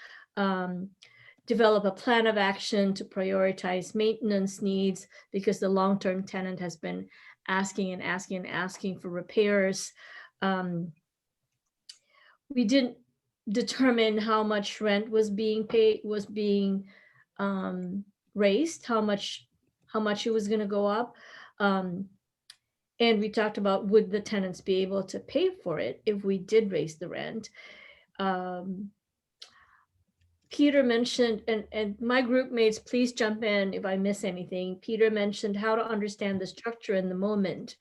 Develop a plan of action to prioritize maintenance needs because the long-term tenant has been asking and asking and asking for repairs. We didn't determine how much rent was being paid, was being raised, how much it was going to go up. And we talked about, would the tenants be able to pay for it if we did raise the rent? Peter mentioned, and my group mates, please jump in if I miss anything. Peter mentioned how to understand the structure in the moment.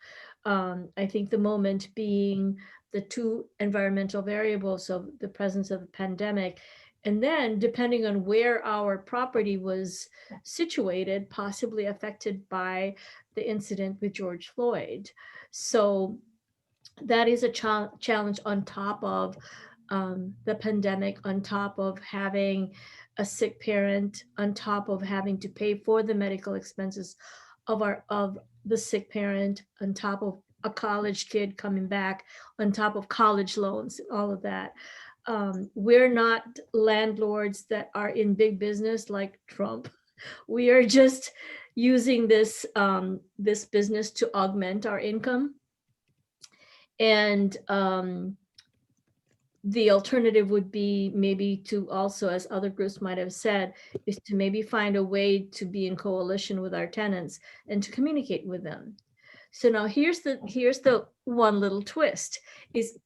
I think the moment being the two environmental variables of the presence of the pandemic. And then depending on where our property was situated, possibly affected by the incident with George Floyd. So that is a challenge on top of the pandemic, on top of having a sick parent, on top of having to pay for the medical expenses of the sick parent, on top of a college kid coming back, on top of college loans, all of that. We're not landlords that are in big business like Trump. We are just using this this business to augment our income. And the alternative would be maybe to also, as other groups might have said, is to maybe find a way to be in coalition with our tenants and to communicate with them. So now here's the one little twist is,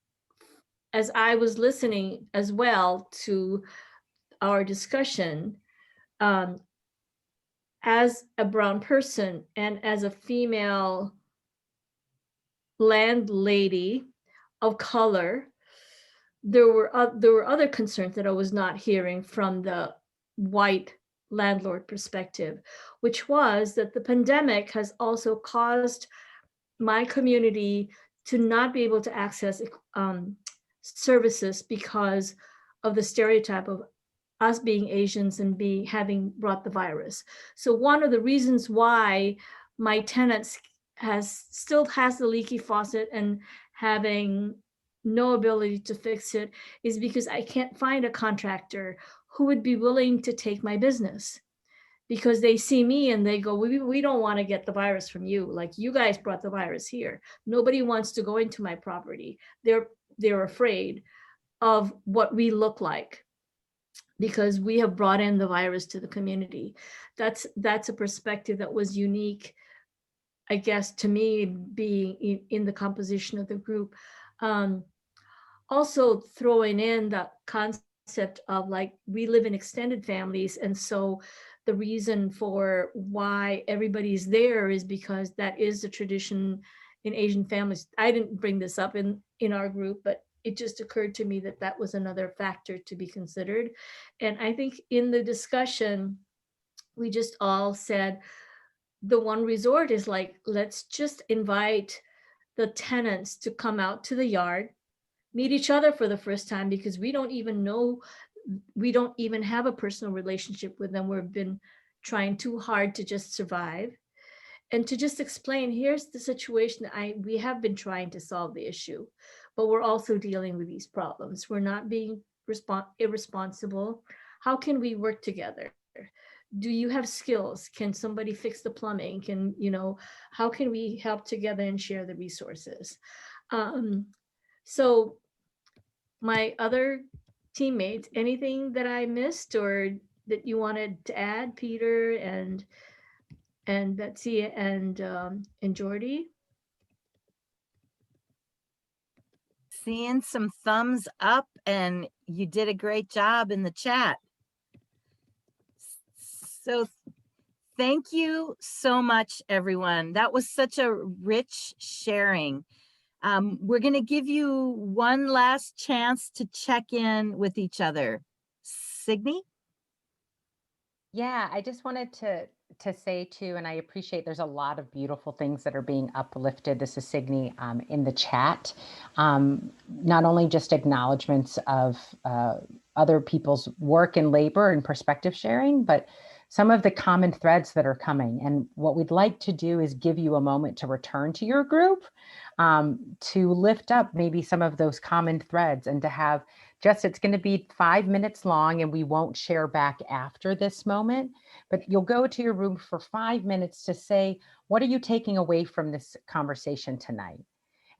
as I was listening as well to our discussion, as a brown person and as a female landlady of color, there were other concerns that I was not hearing from the white landlord perspective, which was that the pandemic has also caused my community to not be able to access services because of the stereotype of us being Asians and having brought the virus. So one of the reasons why my tenants still has the leaky faucet and having no ability to fix it is because I can't find a contractor who would be willing to take my business, because they see me and they go, we don't want to get the virus from you. Like, you guys brought the virus here. Nobody wants to go into my property. They're afraid of what we look like because we have brought in the virus to the community. That's a perspective that was unique, I guess, to me, being in the composition of the group. Also throwing in the concept of, like, we live in extended families, and so the reason for why everybody's there is because that is the tradition in Asian families. I didn't bring this up in our group, but it just occurred to me that that was another factor to be considered. And I think in the discussion, we just all said the one resort is, like, let's just invite the tenants to come out to the yard, meet each other for the first time, because we don't even have a personal relationship with them. We've been trying too hard to just survive, and to just explain, here's the situation. We have been trying to solve the issue, but we're also dealing with these problems. We're not being irresponsible. How can we work together? Do you have skills? Can somebody fix the plumbing? How can we help together and share the resources? So my other teammates, anything that I missed or that you wanted to add, Peter and Betsy and Jordy? Seeing some thumbs up, and you did a great job in the chat. So thank you so much, everyone. That was such a rich sharing. We're going to give you one last chance to check in with each other. Signe? Yeah, I just wanted to say too, and I appreciate there's a lot of beautiful things that are being uplifted. This is Signe in the chat. Not only just acknowledgements of other people's work and labor and perspective sharing, but some of the common threads that are coming. And what we'd like to do is give you a moment to return to your group, to lift up maybe some of those common threads and to have it's going to be 5 minutes long, and we won't share back after this moment, but you'll go to your room for 5 minutes to say, what are you taking away from this conversation tonight?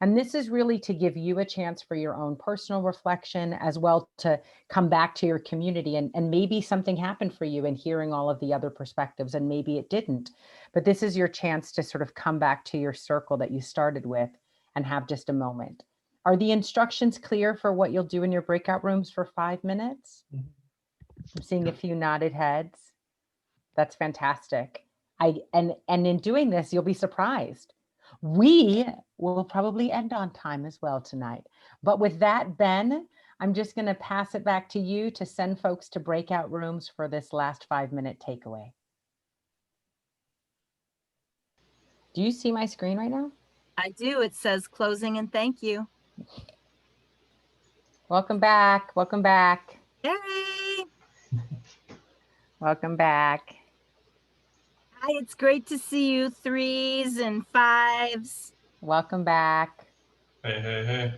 And this is really to give you a chance for your own personal reflection, as well to come back to your community. And maybe something happened for you in hearing all of the other perspectives, and maybe it didn't. But this is your chance to sort of come back to your circle that you started with and have just a moment. Are the instructions clear for what you'll do in your breakout rooms for 5 minutes? I'm seeing a few nodded heads. That's fantastic. And in doing this, you'll be surprised. We will probably end on time as well tonight. But with that, Ben, I'm just going to pass it back to you to send folks to breakout rooms for this last 5-minute takeaway. Do you see my screen right now? I do. It says closing and thank you. Welcome back. Welcome back. Hey. Welcome back. Hi, it's great to see you, 3s and 5s. Welcome back. Hey, hey, hey.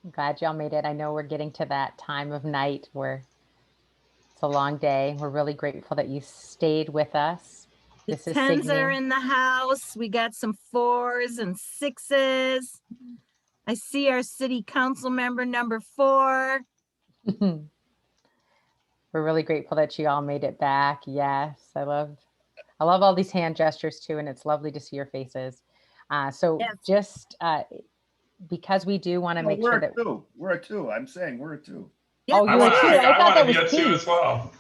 I'm glad y'all made it. I know we're getting to that time of night where it's a long day. We're really grateful that you stayed with us. The This is 10s Signe. are in the house. We got some 4s and 6s. I see our city council member number 4. We're really grateful that you all made it back. Yes, I love all these hand gestures too, and it's lovely to see your faces. So Yes. just because we do want to make sure that we're a 2. I'm saying we're a 2. Yeah, oh, you're a 2. I thought that was a 2 as well.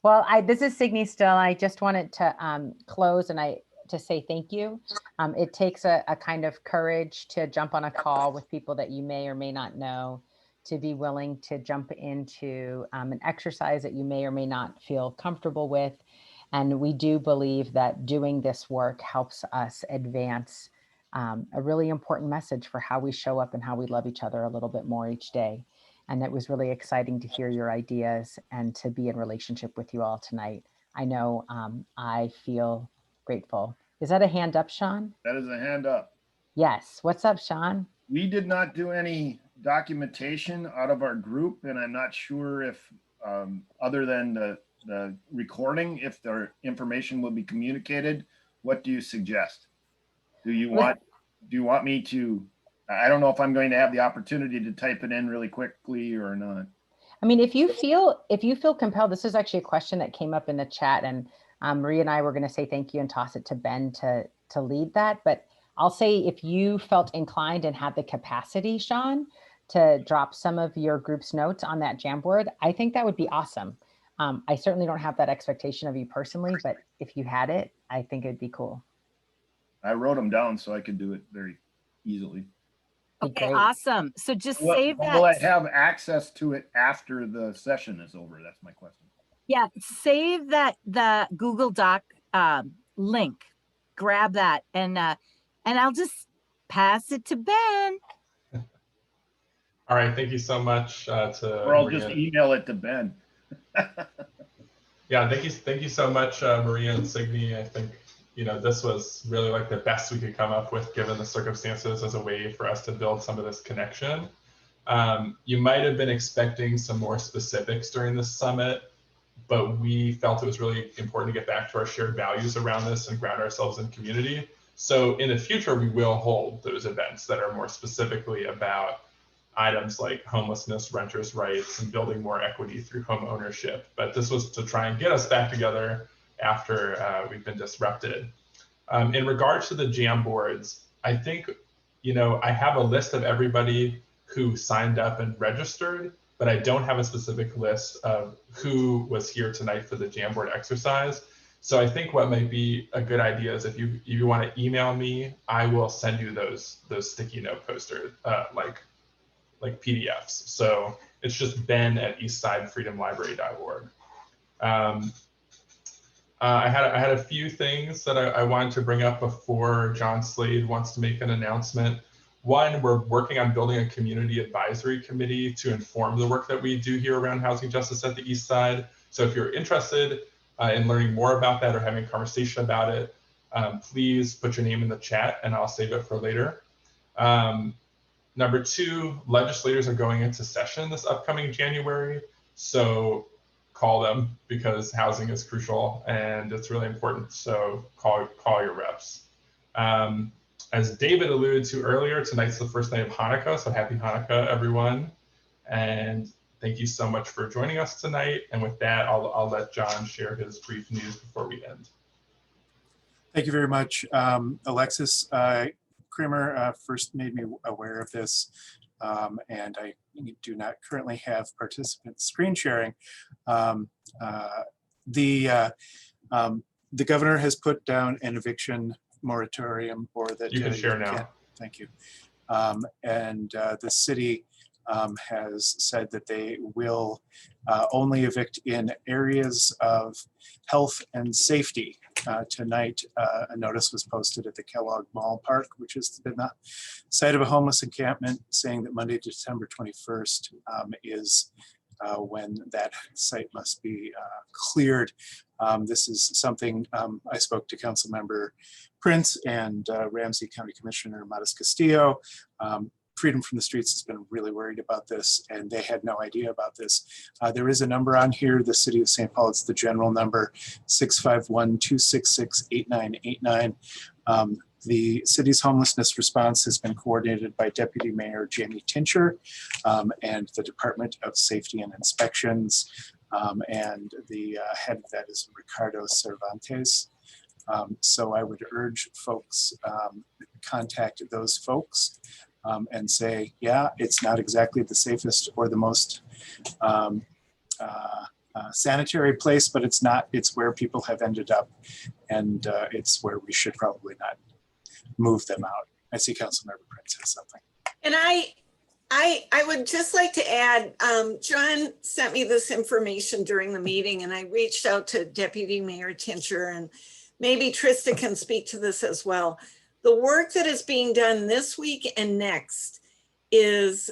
Well, this is Signe still. I just wanted to close and to say thank you. It takes a kind of courage to jump on a call with people that you may or may not know, to be willing to jump into an exercise that you may or may not feel comfortable with. And we do believe that doing this work helps us advance a really important message for how we show up and how we love each other a little bit more each day. And it was really exciting to hear your ideas and to be in relationship with you all tonight. I know I feel grateful. Is that a hand up, Sean? That is a hand up. Yes. What's up, Sean? We did not do any documentation out of our group, and I'm not sure if, other than the recording, if their information will be communicated. What do you suggest? Do you want me to? I don't know if I'm going to have the opportunity to type it in really quickly or not. I mean, if you feel compelled, this is actually a question that came up in the chat, and Maria and I were going to say thank you and toss it to Ben to lead that. But I'll say if you felt inclined and had the capacity, Sean, to drop some of your group's notes on that Jamboard, I think that would be awesome. I certainly don't have that expectation of you personally, but if you had it, I think it'd be cool. I wrote them down so I could do it very easily. Okay, awesome. So just save that. Will I have access to it after the session is over? That's my question. Yeah, save the Google Doc link. Grab that, and I'll just pass it to Ben. All right, thank you so much Or I'll just email it to Ben. Yeah, thank you so much, Maria and Signe. I think this was really like the best we could come up with given the circumstances as a way for us to build some of this connection. You might have been expecting some more specifics during this summit, but we felt it was really important to get back to our shared values around this and ground ourselves in community. So in the future, we will hold those events that are more specifically about items like homelessness, renters' rights, and building more equity through home ownership. But this was to try and get us back together after we've been disrupted. In regards to the Jamboards, I think, I have a list of everybody who signed up and registered, but I don't have a specific list of who was here tonight for the Jamboard exercise. So I think what might be a good idea is if you want to email me, I will send you those sticky note posters, like PDFs. So it's just ben@eastsidefreedomlibrary.org. I had a few things that I wanted to bring up before John Slade wants to make an announcement. One, we're working on building a community advisory committee to inform the work that we do here around housing justice at the East Side. So if you're interested in learning more about that or having a conversation about it, please put your name in the chat and I'll save it for later. Number two, legislators are going into session this upcoming January. So call them because housing is crucial and it's really important. So call your reps. As David alluded to earlier, tonight's the first night of Hanukkah. So happy Hanukkah, everyone. And thank you so much for joining us tonight. And with that, I'll let John share his brief news before we end. Thank you very much. Alexis Kramer first made me aware of this, and I do not currently have participant screen sharing. The governor has put down an eviction moratorium, or that you can share now. Thank you. And the city has said that they will only evict in areas of health and safety. Tonight, a notice was posted at the Kellogg Mall Park, which has been the site of a homeless encampment, saying that Monday, December 21st is when that site must be cleared. This is something I spoke to Councilmember Prince and Ramsey County Commissioner Matas Castillo. Freedom from the Streets has been really worried about this, and they had no idea about this. There is a number on here, the City of St. Paul, it's the general number, 651-266-8989. The city's homelessness response has been coordinated by Deputy Mayor Jamie Tincher and the Department of Safety and Inspections, and the head of that is Ricardo Cervantes. So I would urge folks, contact those folks and say, yeah, it's not exactly the safest or the most sanitary place, but it's where people have ended up, and it's where we should probably not move them out. I see Councilmember Prince has something. And I would just like to add, John sent me this information during the meeting, and I reached out to Deputy Mayor Tincher, and maybe Trista can speak to this as well. The work that is being done this week and next is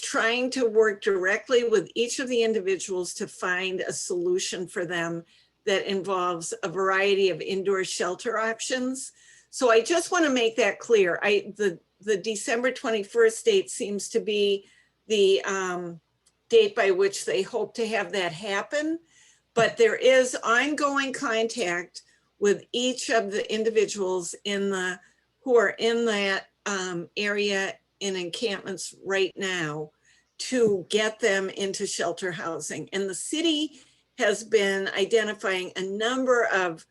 trying to work directly with each of the individuals to find a solution for them that involves a variety of indoor shelter options. So I just want to make that clear. The December 21st date seems to be the date by which they hope to have that happen, but there is ongoing contact with each of the individuals who are in that area in encampments right now to get them into shelter housing. And the city has been identifying a number of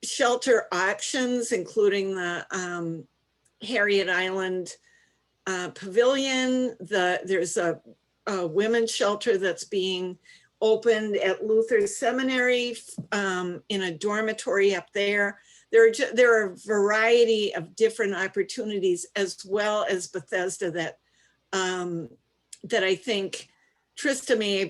shelter options, including the Harriet Island Pavilion. There's a women's shelter that's being opened at Luther Seminary in a dormitory up there. There are a variety of different opportunities, as well as Bethesda, that I think Trista may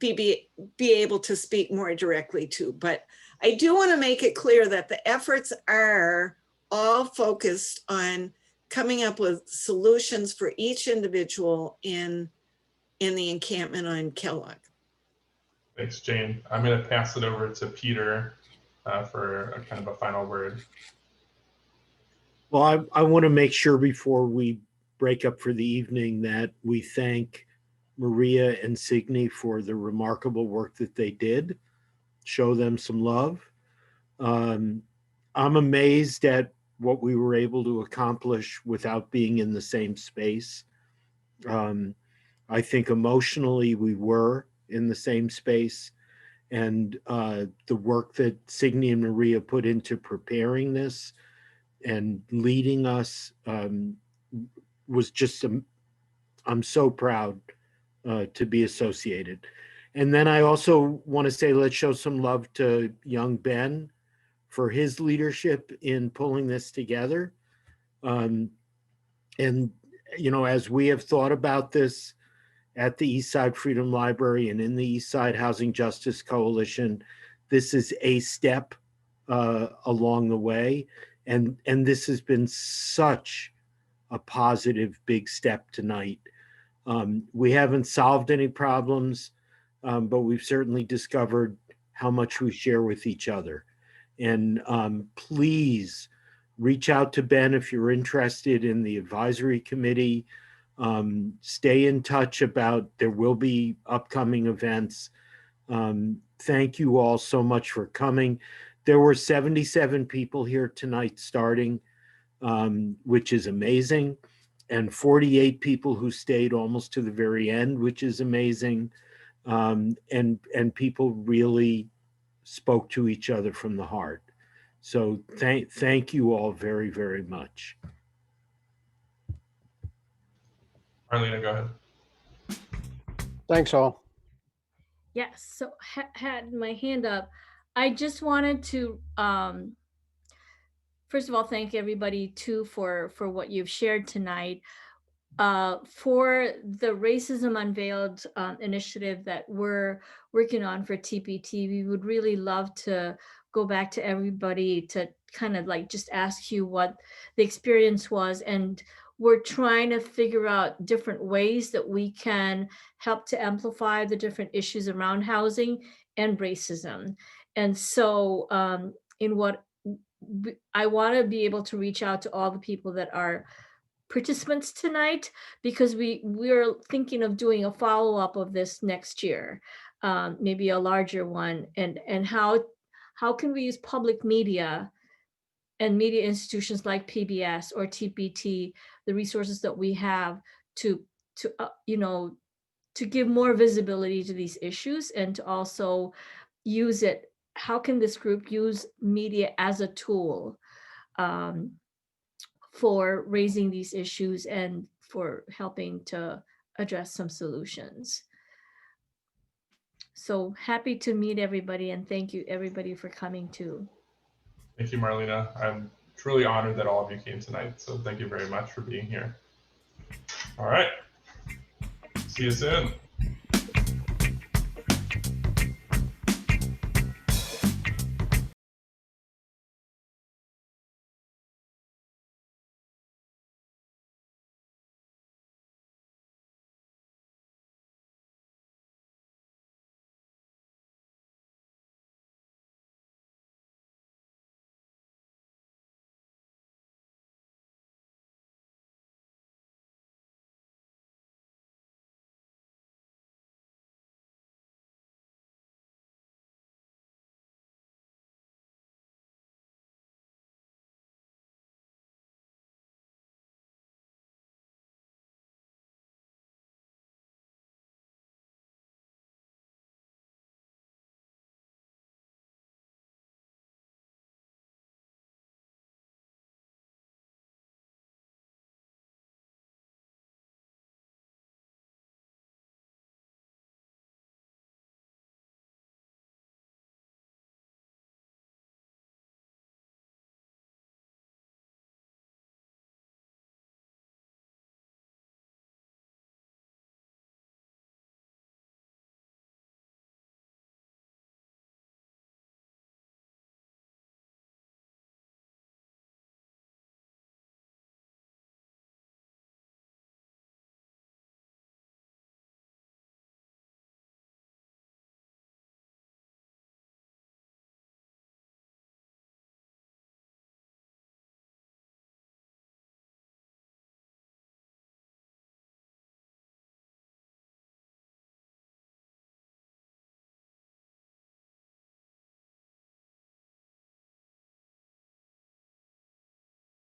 be able to speak more directly to. But I do want to make it clear that the efforts are all focused on coming up with solutions for each individual in the encampment on Kellogg. Thanks, Jane. I'm going to pass it over to Peter for a kind of a final word. Well, I want to make sure before we break up for the evening that we thank Maria and Signe for the remarkable work that they did. Show them some love. I'm amazed at what we were able to accomplish without being in the same space. I think emotionally we were in the same space, and the work that Signe and Maria put into preparing this and leading us was just, I'm so proud to be associated. And then I also want to say, let's show some love to young Ben for his leadership in pulling this together. And, you know, as we have thought about this at the Eastside Freedom Library and in the Eastside Housing Justice Coalition, this is a step along the way. And this has been such a positive big step tonight. We haven't solved any problems, but we've certainly discovered how much we share with each other. And please reach out to Ben if you're interested in the advisory committee. Stay in touch about, there will be upcoming events. Thank you all so much for coming. There were 77 people here tonight starting, which is amazing, and 48 people who stayed almost to the very end, which is amazing. And people really spoke to each other from the heart. So thank you all very, very much. Marlena, go ahead. Thanks all. Yes, so had my hand up. I just wanted to first of all thank everybody too for what you've shared tonight. For the Racism Unveiled initiative that we're working on for TPT, we would really love to go back to everybody to kind of like just ask you what the experience was. And we're trying to figure out different ways that we can help to amplify the different issues around housing and racism. And so in what I want to be able to reach out to all the people that are participants tonight, because we're thinking of doing a follow-up of this next year, maybe a larger one, and how can we use public media and media institutions like PBS or TPT, the resources that we have to you know, to give more visibility to these issues, and to also use it. How can this group use media as a tool for raising these issues and for helping to address some solutions? So happy to meet everybody, and thank you everybody for coming too. Thank you, Marlena. I'm truly honored that all of you came tonight. So thank you very much for being here. All right. See you soon.